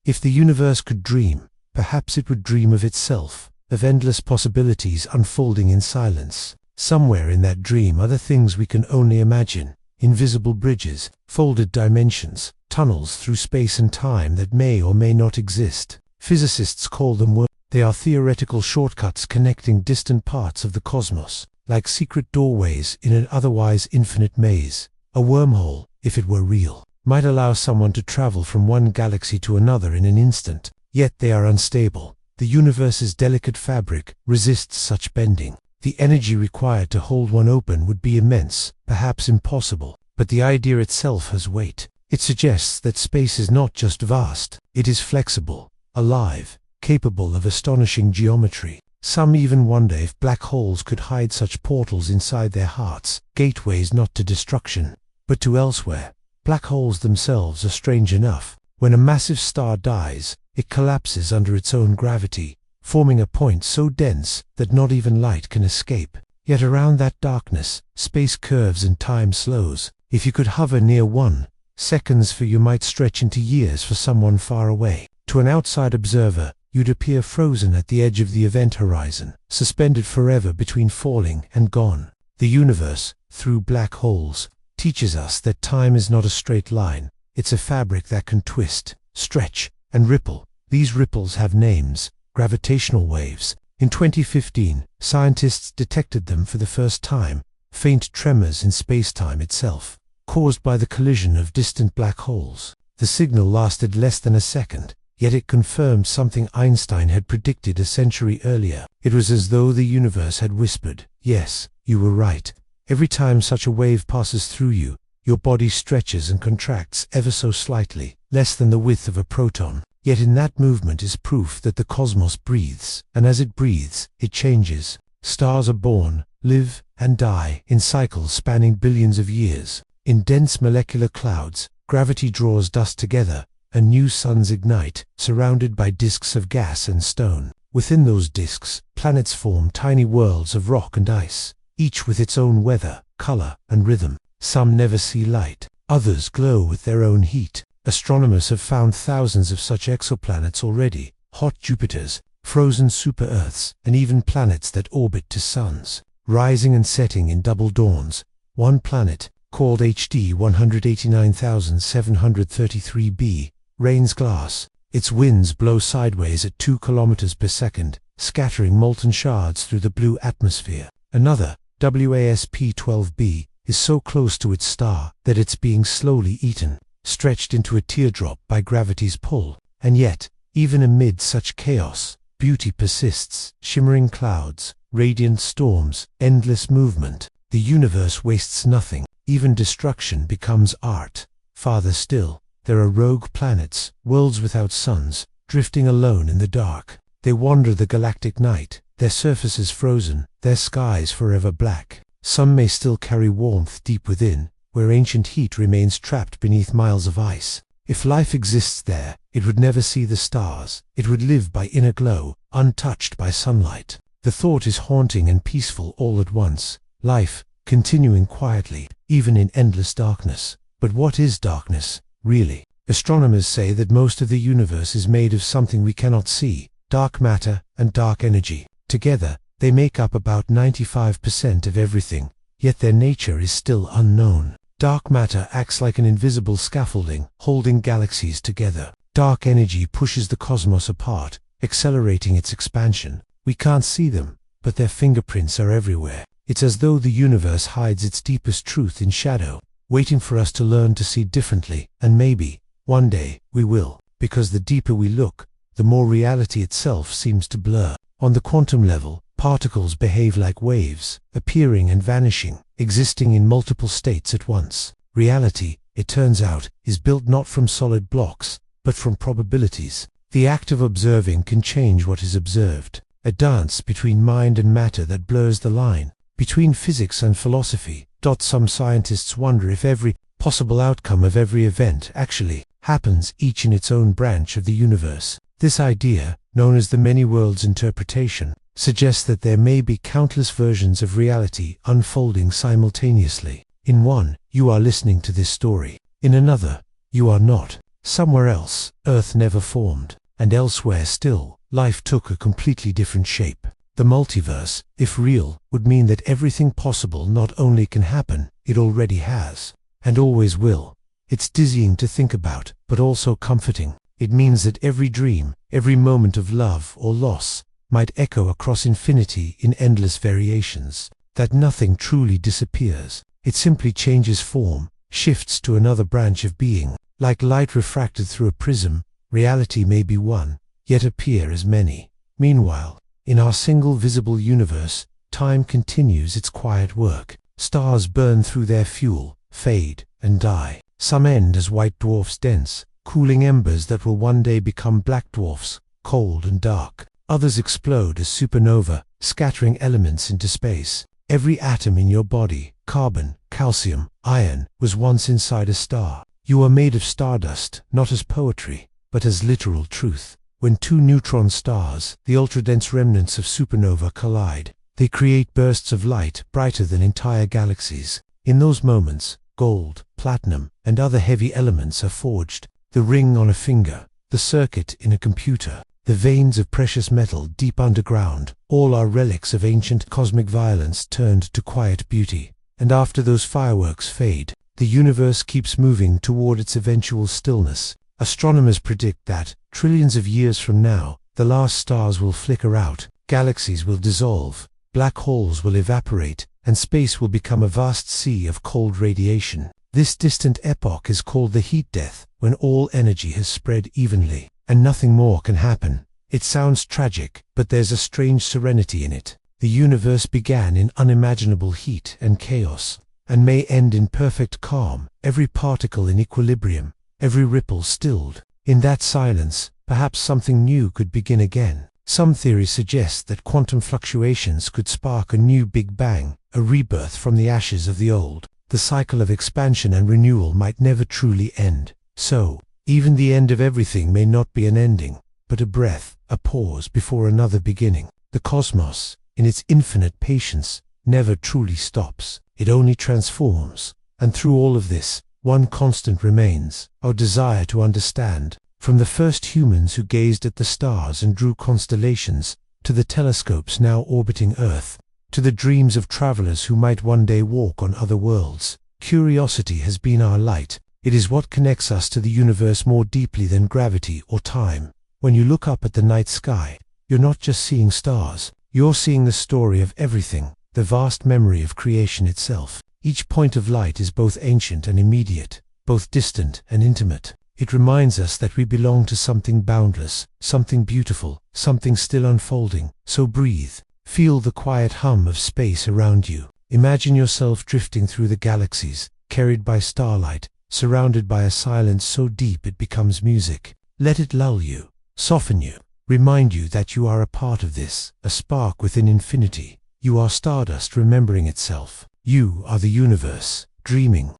If the universe could dream, perhaps it would dream of itself, of endless possibilities unfolding in silence. Somewhere in that dream are the things we can only imagine, invisible bridges, folded dimensions, tunnels through space and time that may or may not exist. Physicists call them wormholes. They are theoretical shortcuts connecting distant parts of the cosmos, like secret doorways in an otherwise infinite maze. A wormhole, if it were real, might allow someone to travel from one galaxy to another in an instant, yet they are unstable. The universe's delicate fabric resists such bending. The energy required to hold one open would be immense, perhaps impossible, but the idea itself has weight. It suggests that space is not just vast, it is flexible, alive, capable of astonishing geometry. Some even wonder if black holes could hide such portals inside their hearts, gateways not to destruction, but to elsewhere. Black holes themselves are strange enough. When a massive star dies, it collapses under its own gravity, forming a point so dense that not even light can escape. Yet around that darkness, space curves and time slows. If you could hover near one, seconds for you might stretch into years for someone far away. To an outside observer, you'd appear frozen at the edge of the event horizon, suspended forever between falling and gone. The universe, through black holes, teaches us that time is not a straight line. It's a fabric that can twist, stretch, and ripple. These ripples have names: gravitational waves. In 2015, scientists detected them for the first time, faint tremors in spacetime itself, caused by the collision of distant black holes. The signal lasted less than a second, yet it confirmed something Einstein had predicted a century earlier. It was as though the universe had whispered, "Yes, you were right. Every time such a wave passes through you, your body stretches and contracts ever so slightly, less than the width of a proton. Yet in that movement is proof that the cosmos breathes, and as it breathes, it changes. Stars are born, live, and die in cycles spanning billions of years. In dense molecular clouds, gravity draws dust together, and new suns ignite, surrounded by disks of gas and stone. Within those disks, planets form tiny worlds of rock and ice, each with its own weather, color, and rhythm. Some never see light, others glow with their own heat. Astronomers have found thousands of such exoplanets already, hot Jupiters, frozen super-Earths, and even planets that orbit to suns, rising and setting in double dawns. One planet, called HD 189,733b, rains glass. Its winds blow sideways at 2 kilometers per second, scattering molten shards through the blue atmosphere. Another, WASP-12b, is so close to its star that it's being slowly eaten, stretched into a teardrop by gravity's pull. And yet, even amid such chaos, beauty persists. Shimmering clouds, radiant storms, endless movement. The universe wastes nothing. Even destruction becomes art. Farther still, there are rogue planets, worlds without suns, drifting alone in the dark. They wander the galactic night, their surfaces frozen, their skies forever black. Some may still carry warmth deep within, where ancient heat remains trapped beneath miles of ice. If life exists there, it would never see the stars. It would live by inner glow, untouched by sunlight. The thought is haunting and peaceful all at once. Life, continuing quietly, even in endless darkness. But what is darkness, really? Astronomers say that most of the universe is made of something we cannot see: dark matter and dark energy. Together, they make up about 95% of everything, yet their nature is still unknown. Dark matter acts like an invisible scaffolding, holding galaxies together. Dark energy pushes the cosmos apart, accelerating its expansion. We can't see them, but their fingerprints are everywhere. It's as though the universe hides its deepest truth in shadow, waiting for us to learn to see differently. And maybe, one day, we will, because the deeper we look, the more reality itself seems to blur. On the quantum level, particles behave like waves, appearing and vanishing, existing in multiple states at once. Reality, it turns out, is built not from solid blocks, but from probabilities. The act of observing can change what is observed. A dance between mind and matter that blurs the line between physics and philosophy. Some scientists wonder if every possible outcome of every event actually happens, each in its own branch of the universe. This idea, known as the many worlds interpretation, suggests that there may be countless versions of reality unfolding simultaneously. In one, you are listening to this story. In another, you are not. Somewhere else, Earth never formed, and elsewhere still, life took a completely different shape. The multiverse, if real, would mean that everything possible not only can happen, it already has, and always will. It's dizzying to think about, but also comforting. It means that every dream, every moment of love or loss, might echo across infinity in endless variations. That nothing truly disappears. It simply changes form, shifts to another branch of being. Like light refracted through a prism, reality may be one, yet appear as many. Meanwhile, in our single visible universe, time continues its quiet work. Stars burn through their fuel, fade, and die. Some end as white dwarfs dense, cooling embers that will one day become black dwarfs, cold and dark. Others explode as supernova, scattering elements into space. Every atom in your body, carbon, calcium, iron, was once inside a star. You are made of stardust, not as poetry, but as literal truth. When two neutron stars, the ultra-dense remnants of supernova, collide, they create bursts of light brighter than entire galaxies. In those moments, gold, platinum, and other heavy elements are forged. The ring on a finger, the circuit in a computer, the veins of precious metal deep underground, all are relics of ancient cosmic violence turned to quiet beauty. And after those fireworks fade, the universe keeps moving toward its eventual stillness. Astronomers predict that, trillions of years from now, the last stars will flicker out, galaxies will dissolve, black holes will evaporate, and space will become a vast sea of cold radiation. This distant epoch is called the heat death, when all energy has spread evenly, and nothing more can happen. It sounds tragic, but there's a strange serenity in it. The universe began in unimaginable heat and chaos, and may end in perfect calm, every particle in equilibrium, every ripple stilled. In that silence, perhaps something new could begin again. Some theories suggest that quantum fluctuations could spark a new Big Bang, a rebirth from the ashes of the old. The cycle of expansion and renewal might never truly end. So, even the end of everything may not be an ending, but a breath, a pause before another beginning. The cosmos, in its infinite patience, never truly stops. It only transforms. And through all of this, one constant remains, our desire to understand. From the first humans who gazed at the stars and drew constellations, to the telescopes now orbiting Earth, to the dreams of travelers who might one day walk on other worlds, curiosity has been our light. It is what connects us to the universe more deeply than gravity or time. When you look up at the night sky, you're not just seeing stars, you're seeing the story of everything, the vast memory of creation itself. Each point of light is both ancient and immediate, both distant and intimate. It reminds us that we belong to something boundless, something beautiful, something still unfolding. So breathe. Feel the quiet hum of space around you. Imagine yourself drifting through the galaxies, carried by starlight, surrounded by a silence so deep it becomes music. Let it lull you, soften you, remind you that you are a part of this, a spark within infinity. You are stardust remembering itself. You are the universe, dreaming.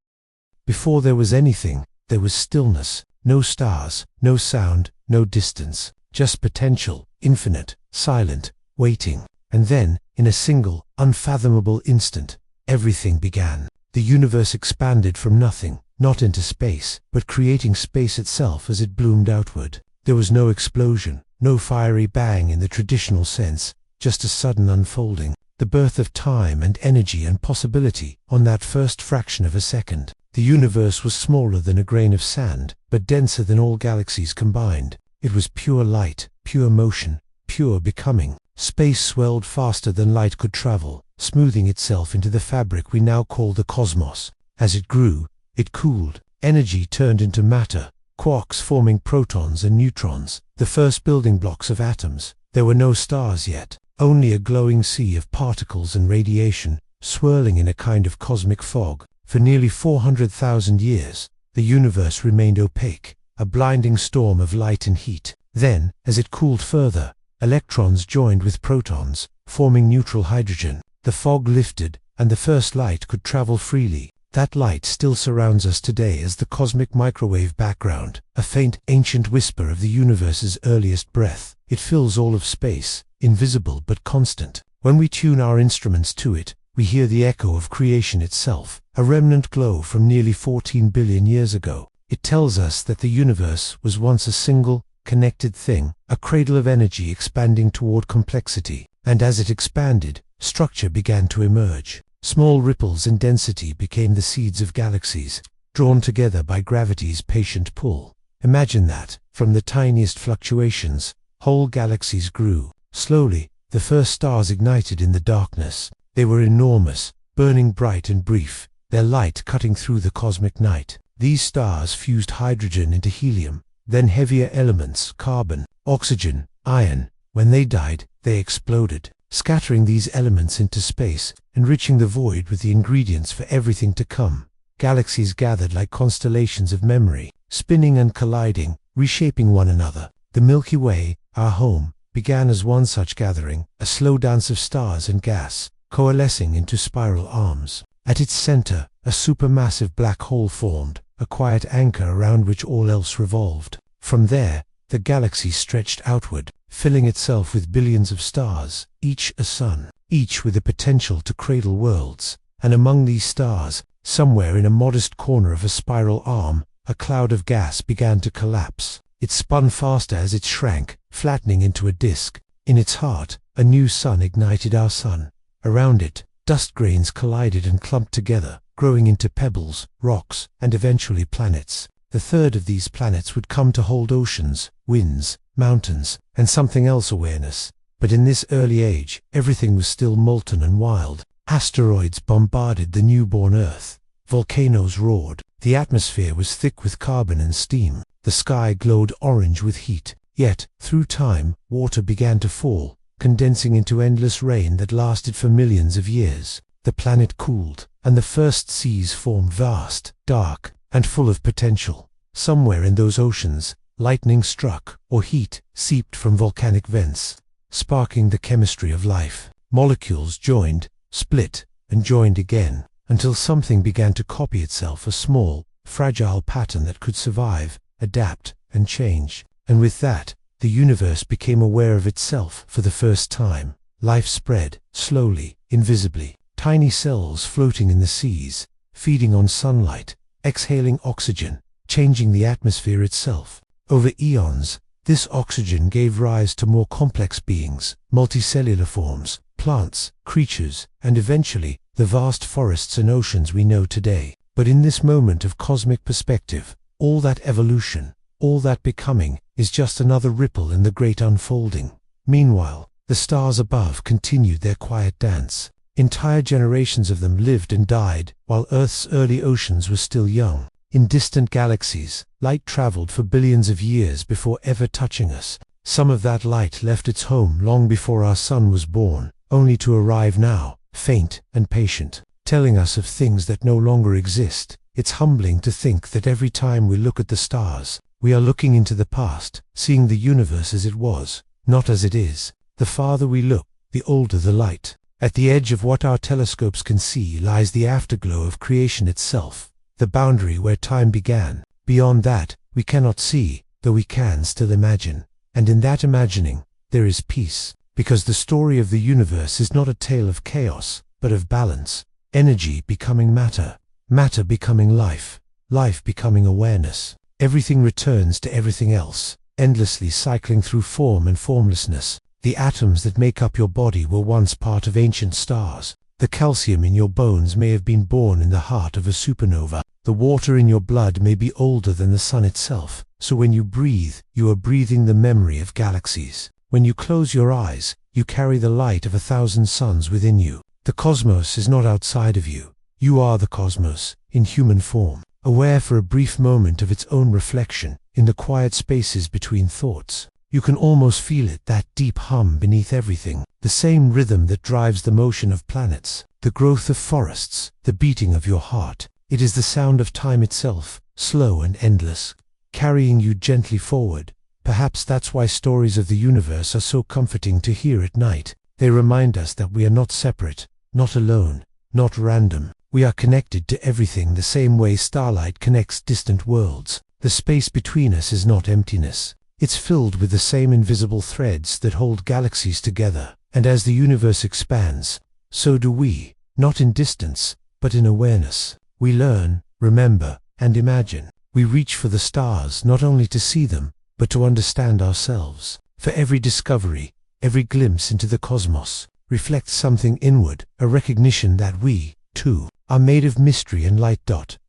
Before there was anything, there was stillness, no stars, no sound, no distance, just potential, infinite, silent, waiting. And then, in a single, unfathomable instant, everything began. The universe expanded from nothing, not into space, but creating space itself as it bloomed outward. There was no explosion, no fiery bang in the traditional sense, just a sudden unfolding. The birth of time and energy and possibility on that first fraction of a second. The universe was smaller than a grain of sand, but denser than all galaxies combined. It was pure light, pure motion, pure becoming. Space swelled faster than light could travel, smoothing itself into the fabric we now call the cosmos. As it grew, it cooled. Energy turned into matter, quarks forming protons and neutrons, the first building blocks of atoms. There were no stars yet, only a glowing sea of particles and radiation, swirling in a kind of cosmic fog. For nearly 400,000 years, the universe remained opaque, a blinding storm of light and heat. Then, as it cooled further, electrons joined with protons, forming neutral hydrogen. The fog lifted, and the first light could travel freely. That light still surrounds us today as the cosmic microwave background, a faint, ancient whisper of the universe's earliest breath. It fills all of space, invisible but constant. When we tune our instruments to it, we hear the echo of creation itself, a remnant glow from nearly 14 billion years ago. It tells us that the universe was once a single, connected thing, a cradle of energy expanding toward complexity. And as it expanded, structure began to emerge. Small ripples in density became the seeds of galaxies, drawn together by gravity's patient pull. Imagine that, from the tiniest fluctuations, whole galaxies grew. Slowly, the first stars ignited in the darkness. They were enormous, burning bright and brief, their light cutting through the cosmic night. These stars fused hydrogen into helium, then heavier elements, carbon, oxygen, iron. When they died, they exploded, scattering these elements into space, enriching the void with the ingredients for everything to come. Galaxies gathered like constellations of memory, spinning and colliding, reshaping one another. The Milky Way, our home, began as one such gathering, a slow dance of stars and gas, coalescing into spiral arms. At its center, a supermassive black hole formed, a quiet anchor around which all else revolved. From there, the galaxy stretched outward, filling itself with billions of stars, each a sun, each with the potential to cradle worlds. And among these stars, somewhere in a modest corner of a spiral arm, a cloud of gas began to collapse. It spun faster as it shrank, flattening into a disk. In its heart, a new sun ignited our sun. Around it, dust grains collided and clumped together, growing into pebbles, rocks, and eventually planets. The third of these planets would come to hold oceans, winds, mountains, and something else, awareness. But in this early age, everything was still molten and wild. Asteroids bombarded the newborn Earth. Volcanoes roared. The atmosphere was thick with carbon and steam. The sky glowed orange with heat. Yet, through time, water began to fall, condensing into endless rain that lasted for millions of years. The planet cooled, and the first seas formed, vast, dark, and full of potential. Somewhere in those oceans, lightning struck, or heat seeped from volcanic vents, sparking the chemistry of life. Molecules joined, split, and joined again, until something began to copy itself, a small, fragile pattern that could survive, adapt, and change. And with that, the universe became aware of itself for the first time. Life spread, slowly, invisibly. Tiny cells floating in the seas, feeding on sunlight, exhaling oxygen, changing the atmosphere itself. Over eons, this oxygen gave rise to more complex beings, multicellular forms, plants, creatures, and eventually, the vast forests and oceans we know today. But in this moment of cosmic perspective, all that evolution, all that becoming, is just another ripple in the great unfolding. Meanwhile, the stars above continued their quiet dance. Entire generations of them lived and died, while Earth's early oceans were still young. In distant galaxies, light traveled for billions of years before ever touching us. Some of that light left its home long before our sun was born, only to arrive now, faint and patient, telling us of things that no longer exist. It's humbling to think that every time we look at the stars, we are looking into the past, seeing the universe as it was, not as it is. The farther we look, the older the light. At the edge of what our telescopes can see lies the afterglow of creation itself, the boundary where time began. Beyond that, we cannot see, though we can still imagine. And in that imagining, there is peace, because the story of the universe is not a tale of chaos, but of balance. Energy becoming matter, matter becoming life, life becoming awareness. Everything returns to everything else, endlessly cycling through form and formlessness. The atoms that make up your body were once part of ancient stars. The calcium in your bones may have been born in the heart of a supernova. The water in your blood may be older than the sun itself. So when you breathe, you are breathing the memory of galaxies. When you close your eyes, you carry the light of 1,000 suns within you. The cosmos is not outside of you. You are the cosmos, in human form, aware for a brief moment of its own reflection, in the quiet spaces between thoughts. You can almost feel it, that deep hum beneath everything, the same rhythm that drives the motion of planets, the growth of forests, the beating of your heart. It is the sound of time itself, slow and endless, carrying you gently forward. Perhaps that's why stories of the universe are so comforting to hear at night. They remind us that we are not separate, not alone, not random. We are connected to everything the same way starlight connects distant worlds. The space between us is not emptiness. It's filled with the same invisible threads that hold galaxies together. And as the universe expands, so do we, not in distance, but in awareness. We learn, remember, and imagine. We reach for the stars not only to see them, but to understand ourselves. For every discovery, every glimpse into the cosmos, reflects something inward, a recognition that we, too, are made of mystery and light.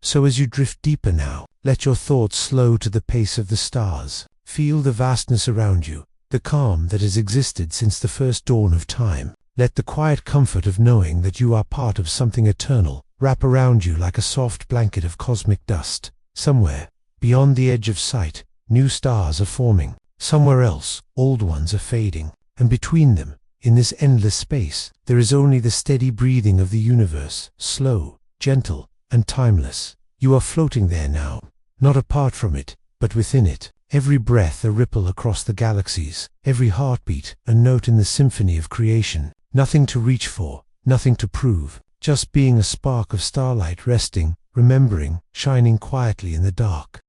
So as you drift deeper now, let your thoughts slow to the pace of the stars. Feel the vastness around you, the calm that has existed since the first dawn of time. Let the quiet comfort of knowing that you are part of something eternal wrap around you like a soft blanket of cosmic dust. Somewhere, beyond the edge of sight, new stars are forming. Somewhere else, old ones are fading. And between them, in this endless space, there is only the steady breathing of the universe, slow, gentle, and timeless. You are floating there now, not apart from it, but within it. Every breath a ripple across the galaxies, every heartbeat a note in the symphony of creation. Nothing to reach for, nothing to prove, just being a spark of starlight resting, remembering, shining quietly in the dark.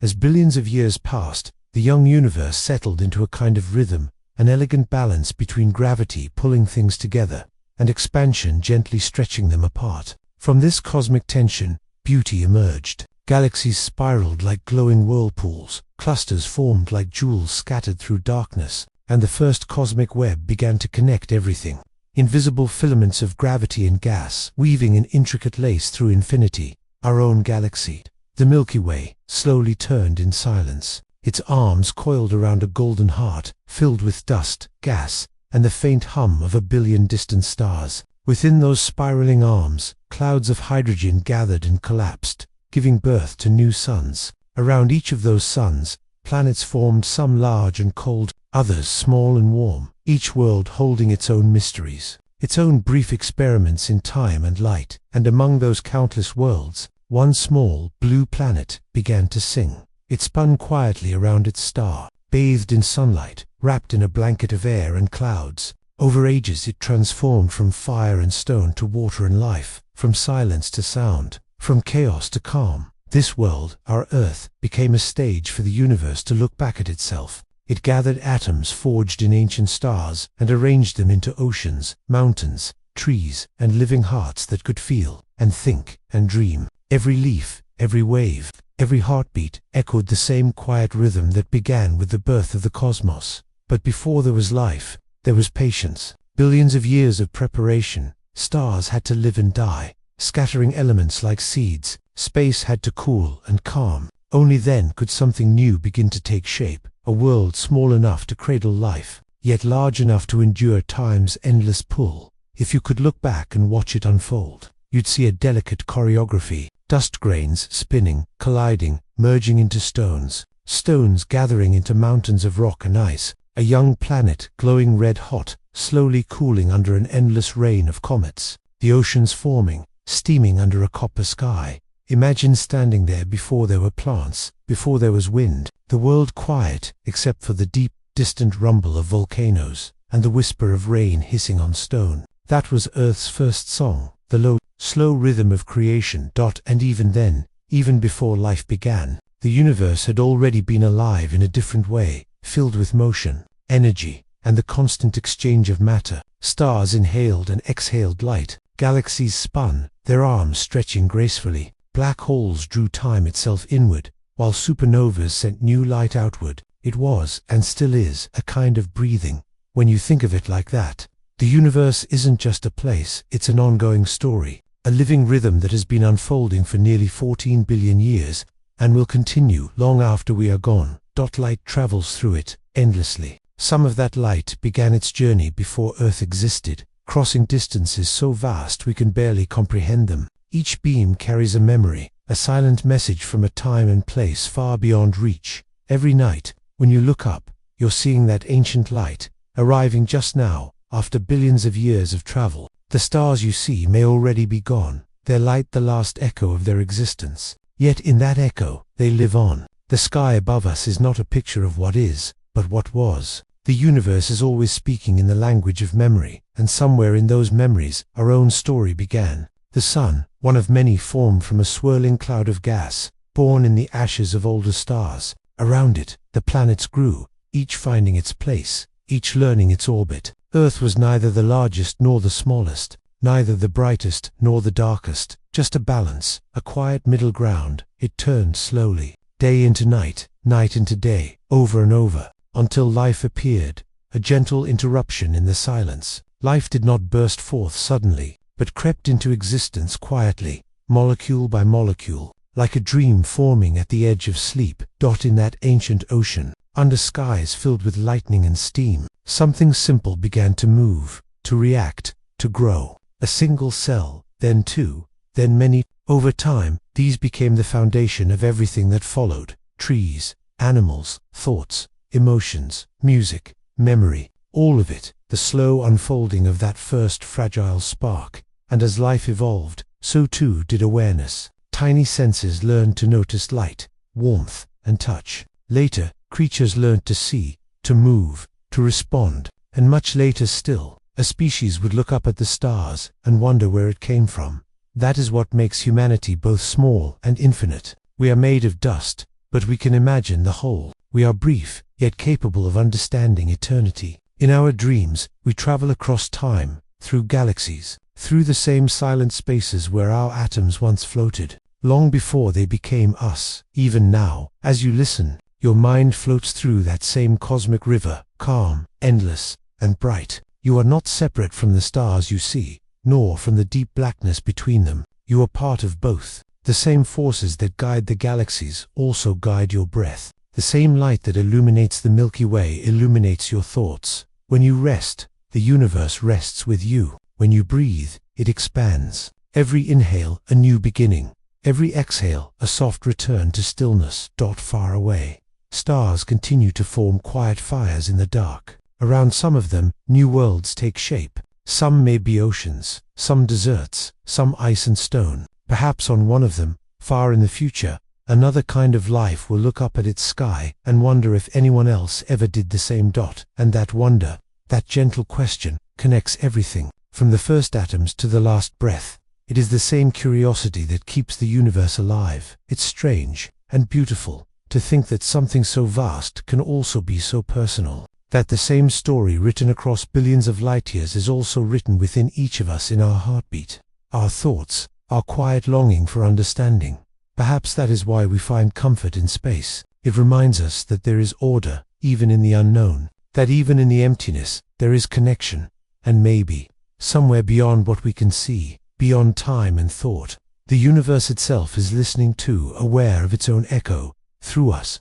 As billions of years passed, the young universe settled into a kind of rhythm, an elegant balance between gravity pulling things together and expansion gently stretching them apart. From this cosmic tension, beauty emerged. Galaxies spiraled like glowing whirlpools, clusters formed like jewels scattered through darkness, and the first cosmic web began to connect everything. Invisible filaments of gravity and gas, weaving an intricate lace through infinity. Our own galaxy, the Milky Way, slowly turned in silence. Its arms coiled around a golden heart, filled with dust, gas, and the faint hum of a billion distant stars. Within those spiraling arms, clouds of hydrogen gathered and collapsed, giving birth to new suns. Around each of those suns, planets formed, some large and cold, others small and warm, each world holding its own mysteries, its own brief experiments in time and light. And among those countless worlds, one small, blue planet began to sing. It spun quietly around its star, bathed in sunlight, wrapped in a blanket of air and clouds. Over ages it transformed from fire and stone to water and life, from silence to sound, from chaos to calm. This world, our Earth, became a stage for the universe to look back at itself. It gathered atoms forged in ancient stars and arranged them into oceans, mountains, trees, and living hearts that could feel, and think, and dream. Every leaf, every wave, every heartbeat echoed the same quiet rhythm that began with the birth of the cosmos. But before there was life, there was patience. Billions of years of preparation. Stars had to live and die, scattering elements like seeds. Space had to cool and calm. Only then could something new begin to take shape. A world small enough to cradle life, yet large enough to endure time's endless pull. If you could look back and watch it unfold, you'd see a delicate choreography. Dust grains spinning, colliding, merging into stones. Stones gathering into mountains of rock and ice. A young planet glowing red-hot, slowly cooling under an endless rain of comets. The oceans forming, steaming under a copper sky. Imagine standing there before there were plants, before there was wind. The world quiet, except for the deep, distant rumble of volcanoes, and the whisper of rain hissing on stone. That was Earth's first song, the low, slow rhythm of creation. And even then, even before life began, the universe had already been alive in a different way, filled with motion, energy, and the constant exchange of matter. Stars inhaled and exhaled light. Galaxies spun, their arms stretching gracefully. Black holes drew time itself inward, while supernovas sent new light outward. It was, and still is, a kind of breathing. When you think of it like that, the universe isn't just a place, it's an ongoing story. A living rhythm that has been unfolding for nearly 14 billion years, and will continue long after we are gone. Light travels through it, endlessly. Some of that light began its journey before Earth existed, crossing distances so vast we can barely comprehend them. Each beam carries a memory, a silent message from a time and place far beyond reach. Every night, when you look up, you're seeing that ancient light, arriving just now, after billions of years of travel. The stars you see may already be gone, their light the last echo of their existence. Yet in that echo, they live on. The sky above us is not a picture of what is, but what was. The universe is always speaking in the language of memory, and somewhere in those memories, our own story began. The sun, one of many, formed from a swirling cloud of gas, born in the ashes of older stars. Around it, the planets grew, each finding its place, each learning its orbit. Earth was neither the largest nor the smallest, neither the brightest nor the darkest, just a balance, a quiet middle ground. It turned slowly, day into night, night into day, over and over, until life appeared, a gentle interruption in the silence. Life did not burst forth suddenly. but crept into existence quietly, molecule by molecule, like a dream forming at the edge of sleep. In that ancient ocean, under skies filled with lightning and steam, something simple began to move, to react, to grow. A single cell, then two, then many. Over time, these became the foundation of everything that followed: trees, animals, thoughts, emotions, music, memory, all of it, the slow unfolding of that first fragile spark. And as life evolved, so too did awareness. Tiny senses learned to notice light, warmth, and touch. Later, creatures learned to see, to move, to respond, and much later still, a species would look up at the stars and wonder where it came from. That is what makes humanity both small and infinite. We are made of dust, but we can imagine the whole. We are brief, yet capable of understanding eternity. In our dreams, we travel across time, through galaxies, through the same silent spaces where our atoms once floated, long before they became us. Even now, as you listen, your mind floats through that same cosmic river, calm, endless, and bright. You are not separate from the stars you see, nor from the deep blackness between them. You are part of both. The same forces that guide the galaxies also guide your breath. The same light that illuminates the Milky Way illuminates your thoughts. When you rest, the universe rests with you. When you breathe, it expands. Every inhale, a new beginning. Every exhale, a soft return to stillness. Far away, stars continue to form quiet fires in the dark. Around some of them, new worlds take shape. Some may be oceans, some deserts, some ice and stone. Perhaps on one of them, far in the future, another kind of life will look up at its sky and wonder if anyone else ever did the same. And that wonder, that gentle question, connects everything, from the first atoms to the last breath. It is the same curiosity that keeps the universe alive. It's strange and beautiful to think that something so vast can also be so personal. That the same story written across billions of light years is also written within each of us in our heartbeat, our thoughts, our quiet longing for understanding. Perhaps that is why we find comfort in space. It reminds us that there is order, even in the unknown, that even in the emptiness, there is connection, and maybe, somewhere beyond what we can see, beyond time and thought, the universe itself is listening too, aware of its own echo, through us.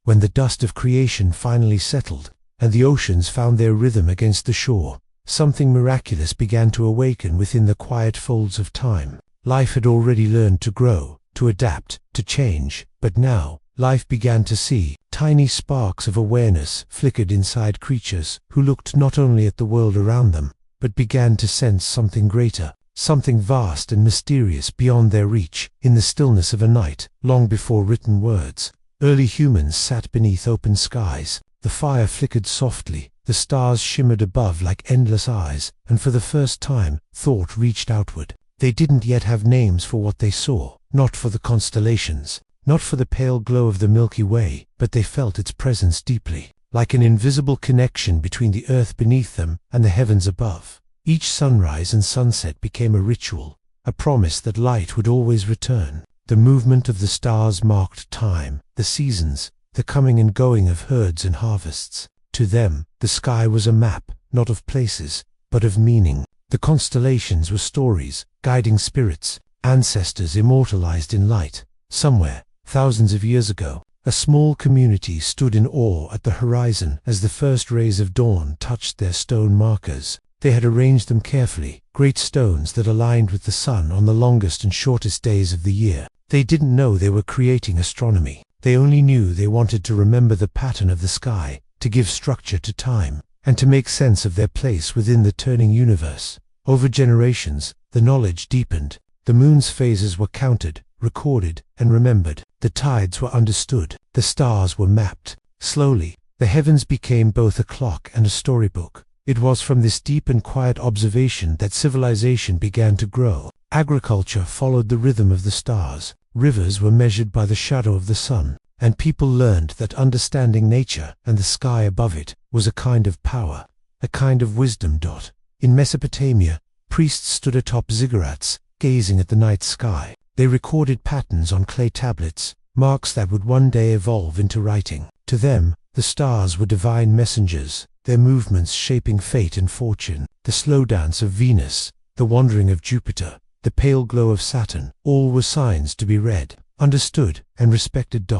When the dust of creation finally settled, and the oceans found their rhythm against the shore, something miraculous began to awaken within the quiet folds of time. Life had already learned to grow, to adapt, to change, but now, life began to see. Tiny sparks of awareness flickered inside creatures who looked not only at the world around them, but began to sense something greater, something vast and mysterious beyond their reach. In the stillness of a night, long before written words, early humans sat beneath open skies. The fire flickered softly, the stars shimmered above like endless eyes, and for the first time, thought reached outward. They didn't yet have names for what they saw, not for the constellations, not for the pale glow of the Milky Way, but they felt its presence deeply, like an invisible connection between the earth beneath them and the heavens above. Each sunrise and sunset became a ritual, a promise that light would always return. The movement of the stars marked time, the seasons, the coming and going of herds and harvests. To them, the sky was a map, not of places, but of meaning. The constellations were stories, guiding spirits, ancestors immortalized in light. Somewhere, thousands of years ago, a small community stood in awe at the horizon as the first rays of dawn touched their stone markers. They had arranged them carefully, great stones that aligned with the sun on the longest and shortest days of the year. They didn't know they were creating astronomy. They only knew they wanted to remember the pattern of the sky, to give structure to time, and to make sense of their place within the turning universe. Over generations, the knowledge deepened. The moon's phases were counted, recorded, and remembered. The tides were understood. The stars were mapped. Slowly, the heavens became both a clock and a storybook. It was from this deep and quiet observation that civilization began to grow. Agriculture followed the rhythm of the stars. Rivers were measured by the shadow of the sun, and people learned that understanding nature and the sky above it was a kind of power, a kind of wisdom. In Mesopotamia, priests stood atop ziggurats, gazing at the night sky. They recorded patterns on clay tablets, marks that would one day evolve into writing. To them, the stars were divine messengers, their movements shaping fate and fortune. The slow dance of Venus, the wandering of Jupiter, the pale glow of Saturn, all were signs to be read, understood, and respected.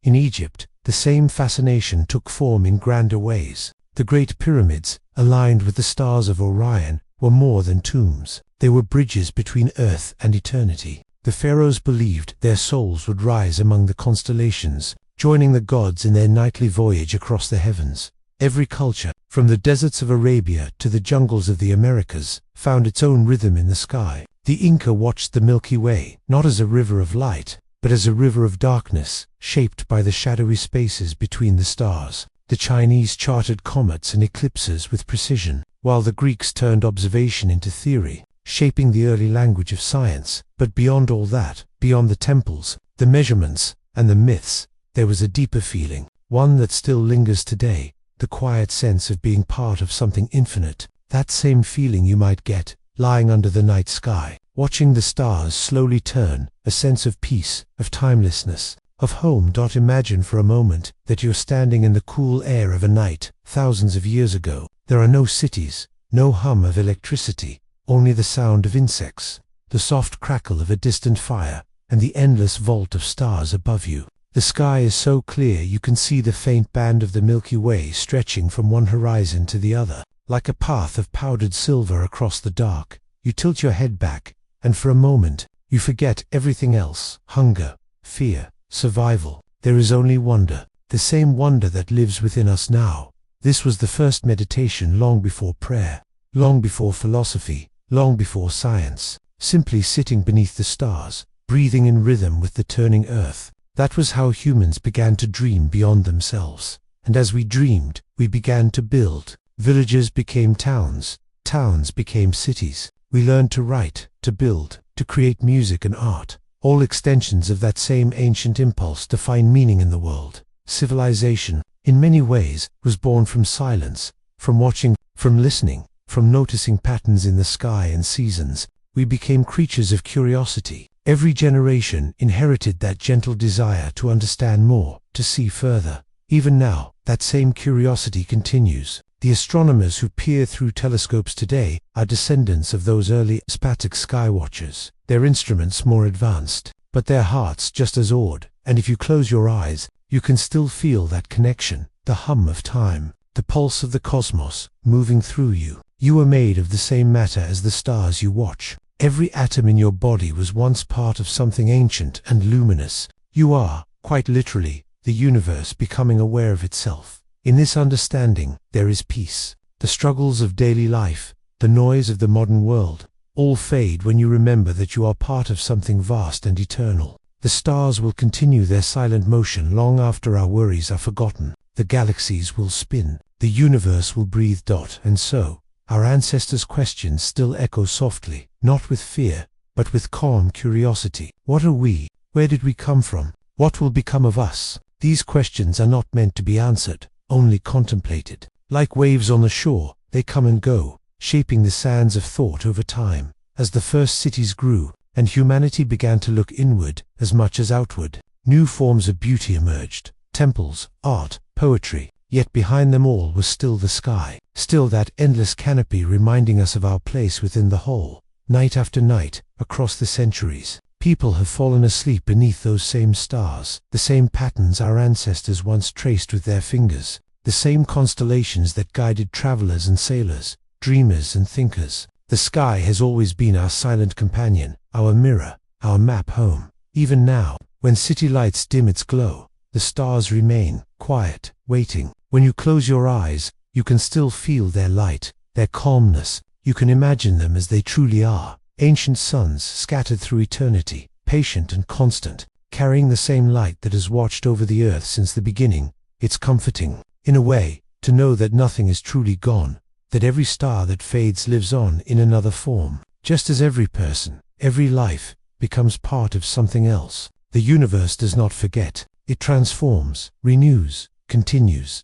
In Egypt, the same fascination took form in grander ways. The great pyramids, aligned with the stars of Orion, were more than tombs. They were bridges between earth and eternity. The pharaohs believed their souls would rise among the constellations, joining the gods in their nightly voyage across the heavens. Every culture, from the deserts of Arabia to the jungles of the Americas, found its own rhythm in the sky. The Inca watched the Milky Way, not as a river of light, but as a river of darkness, shaped by the shadowy spaces between the stars. The Chinese charted comets and eclipses with precision, while the Greeks turned observation into theory, shaping the early language of science. But beyond all that, beyond the temples, the measurements, and the myths, there was a deeper feeling, one that still lingers today, the quiet sense of being part of something infinite. That same feeling you might get, lying under the night sky, watching the stars slowly turn, a sense of peace, of timelessness, of home. Imagine for a moment that you're standing in the cool air of a night, thousands of years ago. There are no cities, no hum of electricity, only the sound of insects, the soft crackle of a distant fire, and the endless vault of stars above you. The sky is so clear you can see the faint band of the Milky Way stretching from one horizon to the other, like a path of powdered silver across the dark. You tilt your head back, and for a moment, you forget everything else: hunger, fear, survival. There is only wonder, the same wonder that lives within us now. This was the first meditation long before prayer, long before philosophy, long before science. Simply sitting beneath the stars, breathing in rhythm with the turning earth. That was how humans began to dream beyond themselves. And as we dreamed, we began to build. Villages became towns, towns became cities. We learned to write, to build, to create music and art, all extensions of that same ancient impulse to find meaning in the world. Civilization, in many ways, was born from silence, from watching, from listening, from noticing patterns in the sky and seasons. We became creatures of curiosity. Every generation inherited that gentle desire to understand more, to see further. Even now, that same curiosity continues. The astronomers who peer through telescopes today are descendants of those early spatic skywatchers, their instruments more advanced, but their hearts just as awed. And if you close your eyes, you can still feel that connection, the hum of time, the pulse of the cosmos, moving through you. You are made of the same matter as the stars you watch. Every atom in your body was once part of something ancient and luminous. You are, quite literally, the universe becoming aware of itself. In this understanding, there is peace. The struggles of daily life, the noise of the modern world, all fade when you remember that you are part of something vast and eternal. The stars will continue their silent motion long after our worries are forgotten. The galaxies will spin. The universe will breathe. And so, our ancestors' questions still echo softly, not with fear, but with calm curiosity. What are we? Where did we come from? What will become of us? These questions are not meant to be answered, only contemplated. Like waves on the shore, they come and go, shaping the sands of thought over time. As the first cities grew, and humanity began to look inward as much as outward, new forms of beauty emerged: temples, art, poetry. Yet behind them all was still the sky, still that endless canopy reminding us of our place within the whole. Night after night, across the centuries, people have fallen asleep beneath those same stars, the same patterns our ancestors once traced with their fingers, the same constellations that guided travelers and sailors, dreamers and thinkers. The sky has always been our silent companion, our mirror, our map home. Even now, when city lights dim its glow, the stars remain, quiet, waiting. When you close your eyes, you can still feel their light, their calmness. You can imagine them as they truly are, ancient suns scattered through eternity, patient and constant, carrying the same light that has watched over the earth since the beginning. It's comforting, in a way, to know that nothing is truly gone, that every star that fades lives on in another form, just as every person, every life, becomes part of something else. The universe does not forget. It transforms, renews, continues.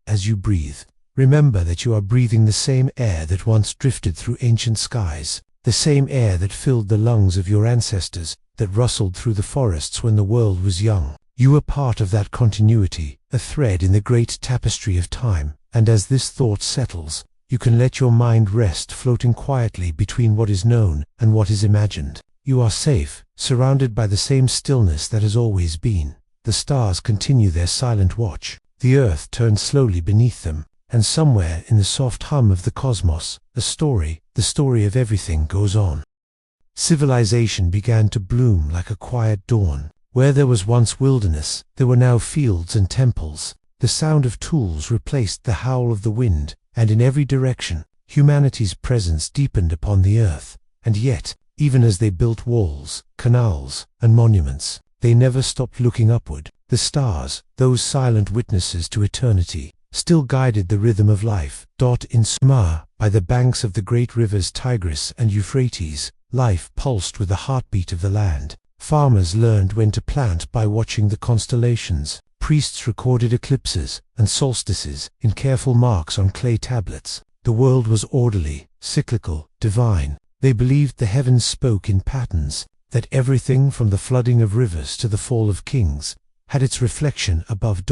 As you breathe, remember that you are breathing the same air that once drifted through ancient skies, the same air that filled the lungs of your ancestors, that rustled through the forests when the world was young. You are part of that continuity, a thread in the great tapestry of time. And as this thought settles, You can let your mind rest, floating quietly between what is known and what is imagined. You are safe, surrounded by the same stillness that has always been. The stars continue their silent watch. The earth turns slowly beneath them, and somewhere in the soft hum of the cosmos, the story of everything goes on. Civilization began to bloom like a quiet dawn. Where there was once wilderness, there were now fields and temples. The sound of tools replaced the howl of the wind, and in every direction, humanity's presence deepened upon the earth. And yet, even as they built walls, canals, and monuments, they never stopped looking upward. The stars, those silent witnesses to eternity, still guided the rhythm of life. In Sumer, by the banks of the great rivers Tigris and Euphrates, life pulsed with the heartbeat of the land. Farmers learned when to plant by watching the constellations. Priests recorded eclipses and solstices in careful marks on clay tablets. The world was orderly, cyclical, divine. They believed the heavens spoke in patterns, that everything from the flooding of rivers to the fall of kings had its reflection above.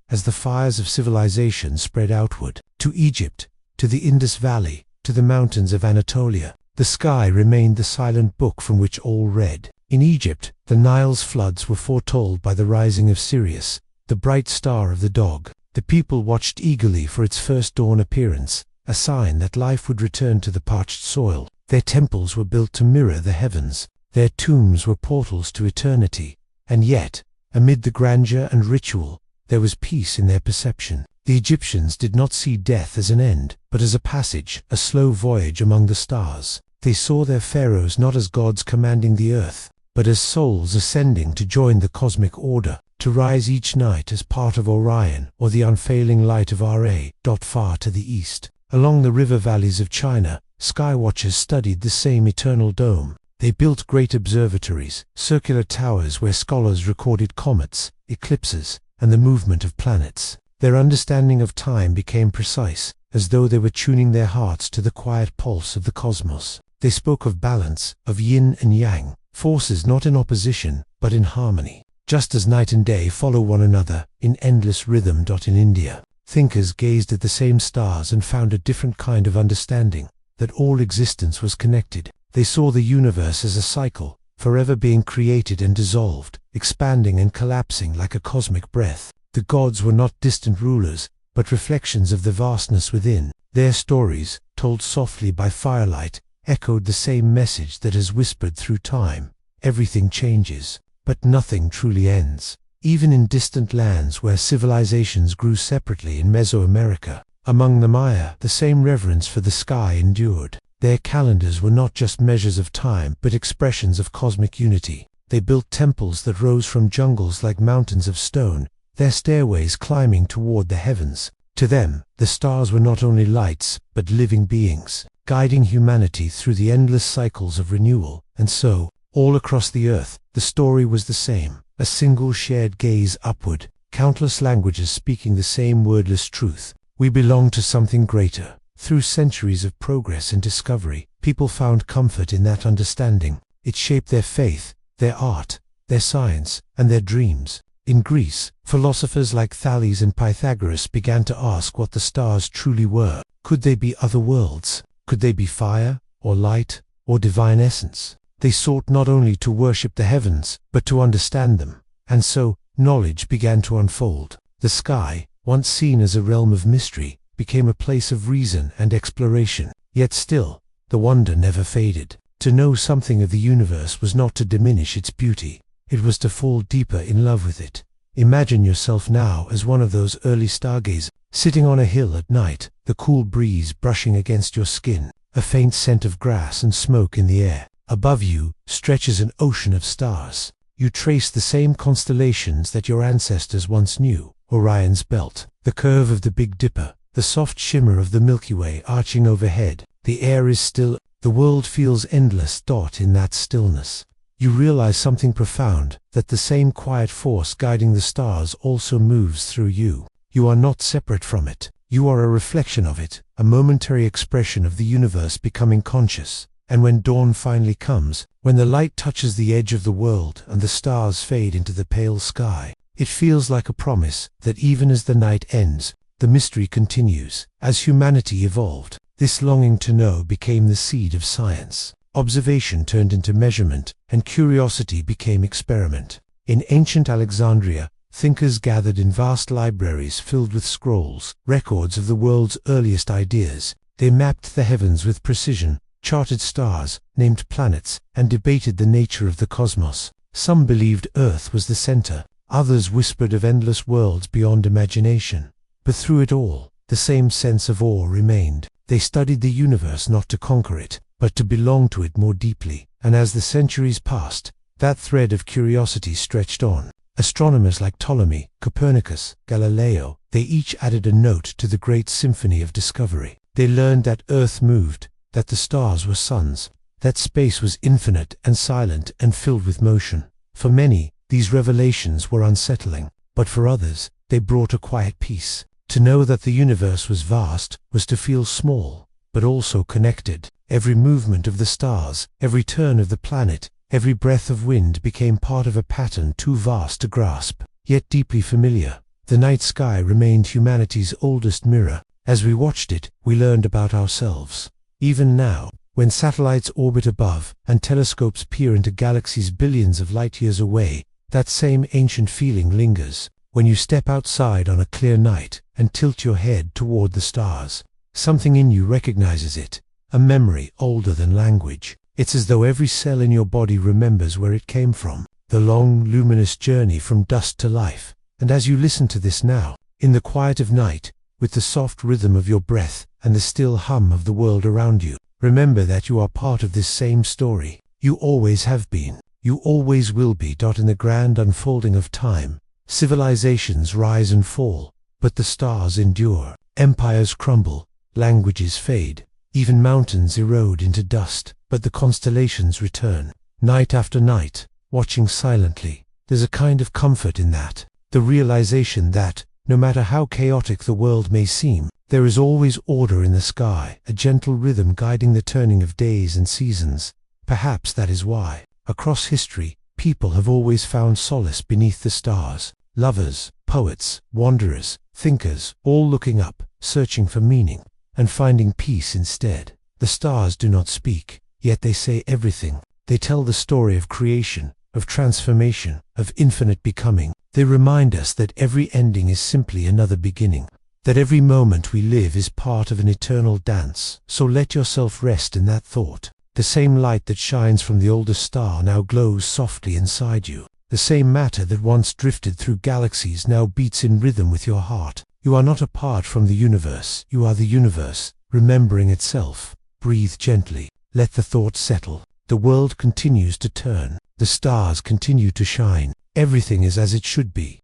As the fires of civilization spread outward, to Egypt, to the Indus Valley, to the mountains of Anatolia, the sky remained the silent book from which all read. In Egypt, the Nile's floods were foretold by the rising of Sirius, the bright star of the dog. The people watched eagerly for its first dawn appearance, a sign that life would return to the parched soil. Their temples were built to mirror the heavens. Their tombs were portals to eternity. And yet, amid the grandeur and ritual, there was peace in their perception. The Egyptians did not see death as an end, but as a passage, a slow voyage among the stars. They saw their pharaohs not as gods commanding the earth, but as souls ascending to join the cosmic order, to rise each night as part of Orion or the unfailing light of Ra. Far to the east, along the river valleys of China, skywatchers studied the same eternal dome. They built great observatories, circular towers where scholars recorded comets, eclipses, and the movement of planets. Their understanding of time became precise, as though they were tuning their hearts to the quiet pulse of the cosmos. They spoke of balance, of yin and yang, forces not in opposition, but in harmony. Just as night and day follow one another, in endless rhythm. In India, thinkers gazed at the same stars and found a different kind of understanding, that all existence was connected. They saw the universe as a cycle, forever being created and dissolved, expanding and collapsing like a cosmic breath. The gods were not distant rulers, but reflections of the vastness within. Their stories, told softly by firelight, echoed the same message that has whispered through time. Everything changes, but nothing truly ends. Even in distant lands where civilizations grew separately in Mesoamerica, among the Maya, the same reverence for the sky endured. Their calendars were not just measures of time, but expressions of cosmic unity. They built temples that rose from jungles like mountains of stone, their stairways climbing toward the heavens. To them, the stars were not only lights, but living beings, guiding humanity through the endless cycles of renewal. And so, all across the earth, the story was the same, a single shared gaze upward, countless languages speaking the same wordless truth. We belong to something greater. Through centuries of progress and discovery, people found comfort in that understanding. It shaped their faith, their art, their science, and their dreams. In Greece, philosophers like Thales and Pythagoras began to ask what the stars truly were. Could they be other worlds? Could they be fire, or light, or divine essence? They sought not only to worship the heavens, but to understand them. And so, knowledge began to unfold. The sky, once seen as a realm of mystery, became a place of reason and exploration. Yet still, the wonder never faded. To know something of the universe was not to diminish its beauty. It was to fall deeper in love with it. Imagine yourself now as one of those early stargazers, sitting on a hill at night, the cool breeze brushing against your skin, a faint scent of grass and smoke in the air. Above you stretches an ocean of stars. You trace the same constellations that your ancestors once knew. Orion's belt, the curve of the Big Dipper, the soft shimmer of the Milky Way arching overhead. The air is still. The world feels endless. In that stillness, you realize something profound, that the same quiet force guiding the stars also moves through you. You are not separate from it. You are a reflection of it, a momentary expression of the universe becoming conscious. And when dawn finally comes, when the light touches the edge of the world and the stars fade into the pale sky, it feels like a promise that even as the night ends, the mystery continues. As humanity evolved, This longing to know became the seed of science. Observation turned into measurement, and curiosity became experiment. In ancient Alexandria, thinkers gathered in vast libraries filled with scrolls, records of the world's earliest ideas. They mapped the heavens with precision, charted stars, named planets, and debated the nature of the cosmos. Some believed Earth was the center, others whispered of endless worlds beyond imagination. But through it all, the same sense of awe remained. They studied the universe not to conquer it, but to belong to it more deeply. And as the centuries passed, that thread of curiosity stretched on. Astronomers like Ptolemy, Copernicus, Galileo, they each added a note to the great symphony of discovery. They learned that Earth moved, that the stars were suns, that space was infinite and silent and filled with motion. For many, these revelations were unsettling, but for others, they brought a quiet peace. To know that the universe was vast was to feel small, but also connected. Every movement of the stars, every turn of the planet, every breath of wind became part of a pattern too vast to grasp, yet deeply familiar. The night sky remained humanity's oldest mirror. As we watched it, we learned about ourselves. Even now, when satellites orbit above and telescopes peer into galaxies billions of light-years away, that same ancient feeling lingers. When you step outside on a clear night and tilt your head toward the stars, something in you recognizes it, a memory older than language. It's as though every cell in your body remembers where it came from, the long, luminous journey from dust to life. And as you listen to this now, in the quiet of night, with the soft rhythm of your breath and the still hum of the world around you, remember that you are part of this same story. You always have been. You always will be. In the grand unfolding of time, civilizations rise and fall, but the stars endure. Empires crumble, languages fade, even mountains erode into dust, but the constellations return. Night after night, watching silently, there's a kind of comfort in that. The realization that, no matter how chaotic the world may seem, there is always order in the sky, a gentle rhythm guiding the turning of days and seasons. Perhaps that is why, across history, people have always found solace beneath the stars. Lovers, poets, wanderers, thinkers, all looking up, searching for meaning, and finding peace instead. The stars do not speak, yet they say everything. They tell the story of creation, of transformation, of infinite becoming. They remind us that every ending is simply another beginning, that every moment we live is part of an eternal dance. So let yourself rest in that thought. The same light that shines from the oldest star now glows softly inside you. The same matter that once drifted through galaxies now beats in rhythm with your heart. You are not apart from the universe. You are the universe, remembering itself. Breathe gently. Let the thought settle. The world continues to turn. The stars continue to shine. Everything is as it should be.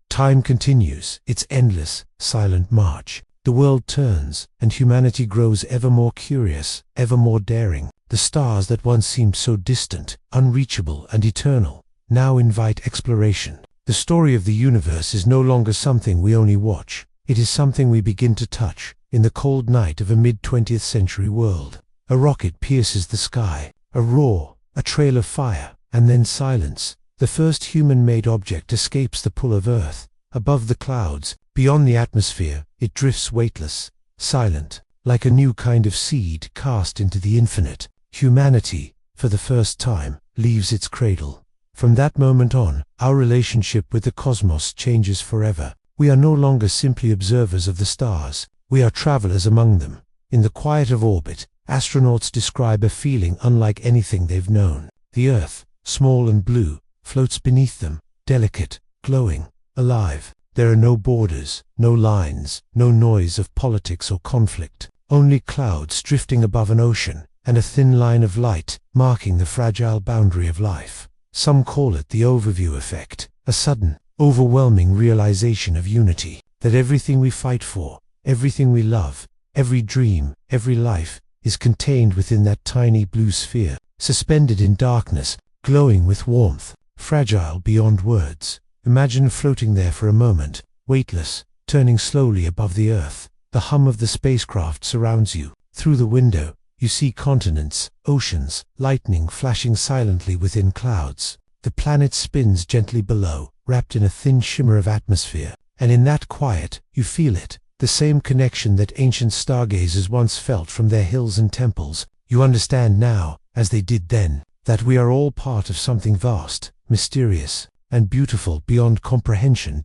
Time continues its endless, silent march. The world turns, and humanity grows ever more curious, ever more daring. The stars that once seemed so distant, unreachable, and eternal, now invite exploration. The story of the universe is no longer something we only watch. It is something we begin to touch, in the cold night of a mid-20th century world. A rocket pierces the sky, a roar, a trail of fire, and then silence. The first human-made object escapes the pull of Earth. Above the clouds, beyond the atmosphere, it drifts weightless, silent, like a new kind of seed cast into the infinite. Humanity, for the first time, leaves its cradle. From that moment on, our relationship with the cosmos changes forever. We are no longer simply observers of the stars. We are travelers among them. In the quiet of orbit, astronauts describe a feeling unlike anything they've known. The Earth, small and blue, floats beneath them, delicate, glowing, alive. There are no borders, no lines, no noise of politics or conflict. Only clouds drifting above an ocean, and a thin line of light marking the fragile boundary of life. Some call it the overview effect, a sudden, overwhelming realization of unity, that everything we fight for, everything we love, every dream, every life, is contained within that tiny blue sphere, suspended in darkness, glowing with warmth, fragile beyond words. Imagine floating there for a moment, weightless, turning slowly above the Earth. The hum of the spacecraft surrounds you. Through the window, you see continents, oceans, lightning flashing silently within clouds. The planet spins gently below, wrapped in a thin shimmer of atmosphere. And in that quiet, you feel it. the same connection that ancient stargazers once felt from their hills and temples. You understand now, as they did then, that we are all part of something vast, mysterious, and beautiful beyond comprehension.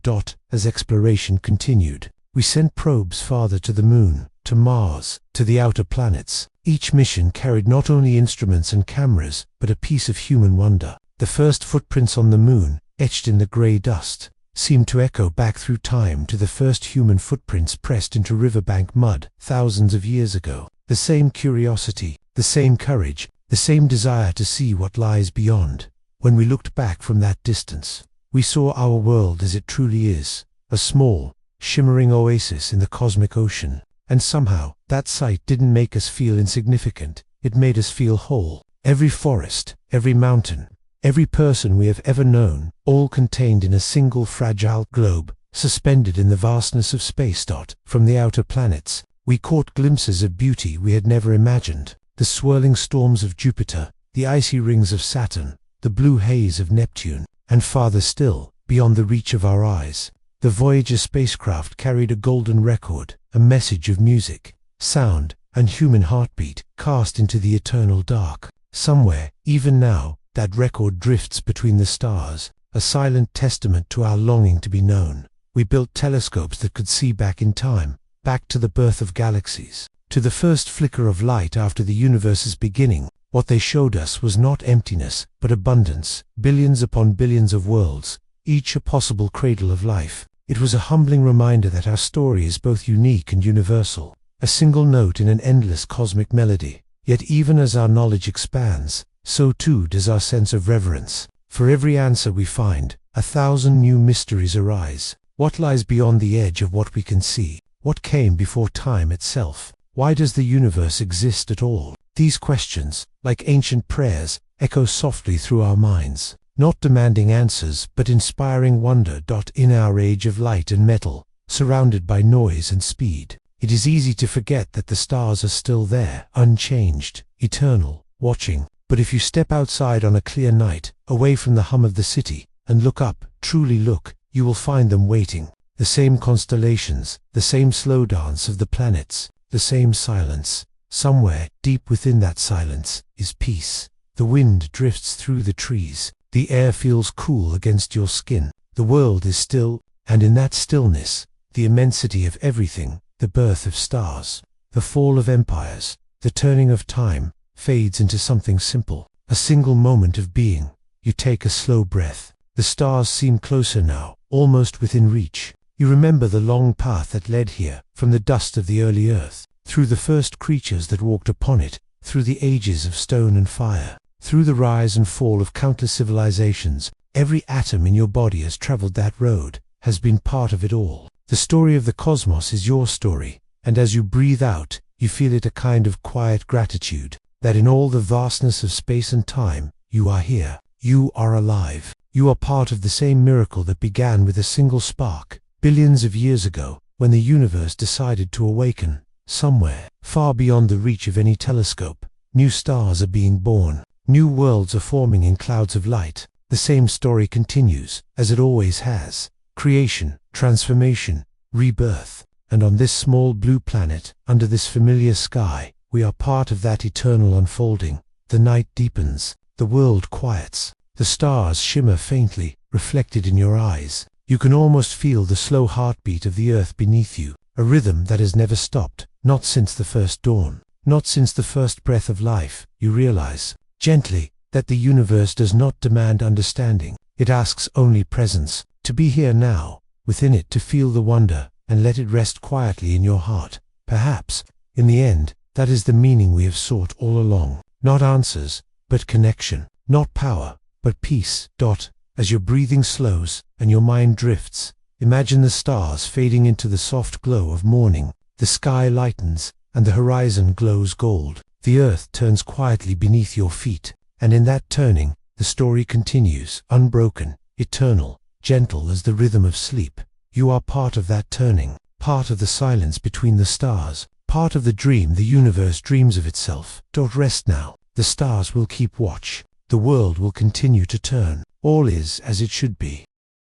As exploration continued, we sent probes farther to the Moon, to Mars, to the outer planets. Each mission carried not only instruments and cameras, but a piece of human wonder. The first footprints on the Moon, etched in the grey dust, seemed to echo back through time to the first human footprints pressed into riverbank mud thousands of years ago. The same curiosity, the same courage, the same desire to see what lies beyond. When we looked back from that distance, we saw our world as it truly is, a small, shimmering oasis in the cosmic ocean. And somehow, that sight didn't make us feel insignificant, it made us feel whole. Every forest, every mountain, every person we have ever known, all contained in a single fragile globe, suspended in the vastness of space. From the outer planets, we caught glimpses of beauty we had never imagined. The swirling storms of Jupiter, the icy rings of Saturn, the blue haze of Neptune, and farther still, beyond the reach of our eyes, the Voyager spacecraft carried a golden record, a message of music, sound, and human heartbeat, cast into the eternal dark. Somewhere, even now, that record drifts between the stars, a silent testament to our longing to be known. We built telescopes that could see back in time, back to the birth of galaxies, to the first flicker of light after the universe's beginning. What they showed us was not emptiness, but abundance, billions upon billions of worlds, each a possible cradle of life. It was a humbling reminder that our story is both unique and universal, a single note in an endless cosmic melody. Yet even as our knowledge expands, so too does our sense of reverence. For every answer we find, 1,000 new mysteries arise. What lies beyond the edge of what we can see? What came before time itself? Why does the universe exist at all? These questions, like ancient prayers, echo softly through our minds, not demanding answers but inspiring wonder. In our age of light and metal, surrounded by noise and speed, it is easy to forget that the stars are still there, unchanged, eternal, watching. But if you step outside on a clear night, away from the hum of the city, and look up, truly look, you will find them waiting. The same constellations, the same slow dance of the planets, the same silence. Somewhere, deep within that silence, is peace. The wind drifts through the trees. The air feels cool against your skin. The world is still, and in that stillness, the immensity of everything, the birth of stars, the fall of empires, the turning of time, fades into something simple. A single moment of being. You take a slow breath. The stars seem closer now, almost within reach. You remember the long path that led here, from the dust of the early earth, through the first creatures that walked upon it, through the ages of stone and fire, through the rise and fall of countless civilizations. Every atom in your body has traveled that road, has been part of it all. The story of the cosmos is your story, and as you breathe out, you feel it, a kind of quiet gratitude, that in all the vastness of space and time, you are here. You are alive. You are part of the same miracle that began with a single spark, billions of years ago, when the universe decided to awaken. Somewhere, far beyond the reach of any telescope, new stars are being born. New worlds are forming in clouds of light. The same story continues, as it always has. Creation, transformation, rebirth. And on this small blue planet, under this familiar sky, we are part of that eternal unfolding. The night deepens. The world quiets. The stars shimmer faintly, reflected in your eyes. You can almost feel the slow heartbeat of the earth beneath you, a rhythm that has never stopped, not since the first dawn, not since the first breath of life. You realize, gently, that the universe does not demand understanding. It asks only presence, to be here now, within it, to feel the wonder, and let it rest quietly in your heart. Perhaps, in the end, that is the meaning we have sought all along. Not answers, but connection. Not power, but peace. As your breathing slows, and your mind drifts, imagine the stars fading into the soft glow of morning. The sky lightens, and the horizon glows gold. The earth turns quietly beneath your feet, and in that turning, the story continues, unbroken, eternal, gentle as the rhythm of sleep. You are part of that turning, part of the silence between the stars, part of the dream the universe dreams of itself. Rest now. The stars will keep watch. The world will continue to turn. All is as it should be.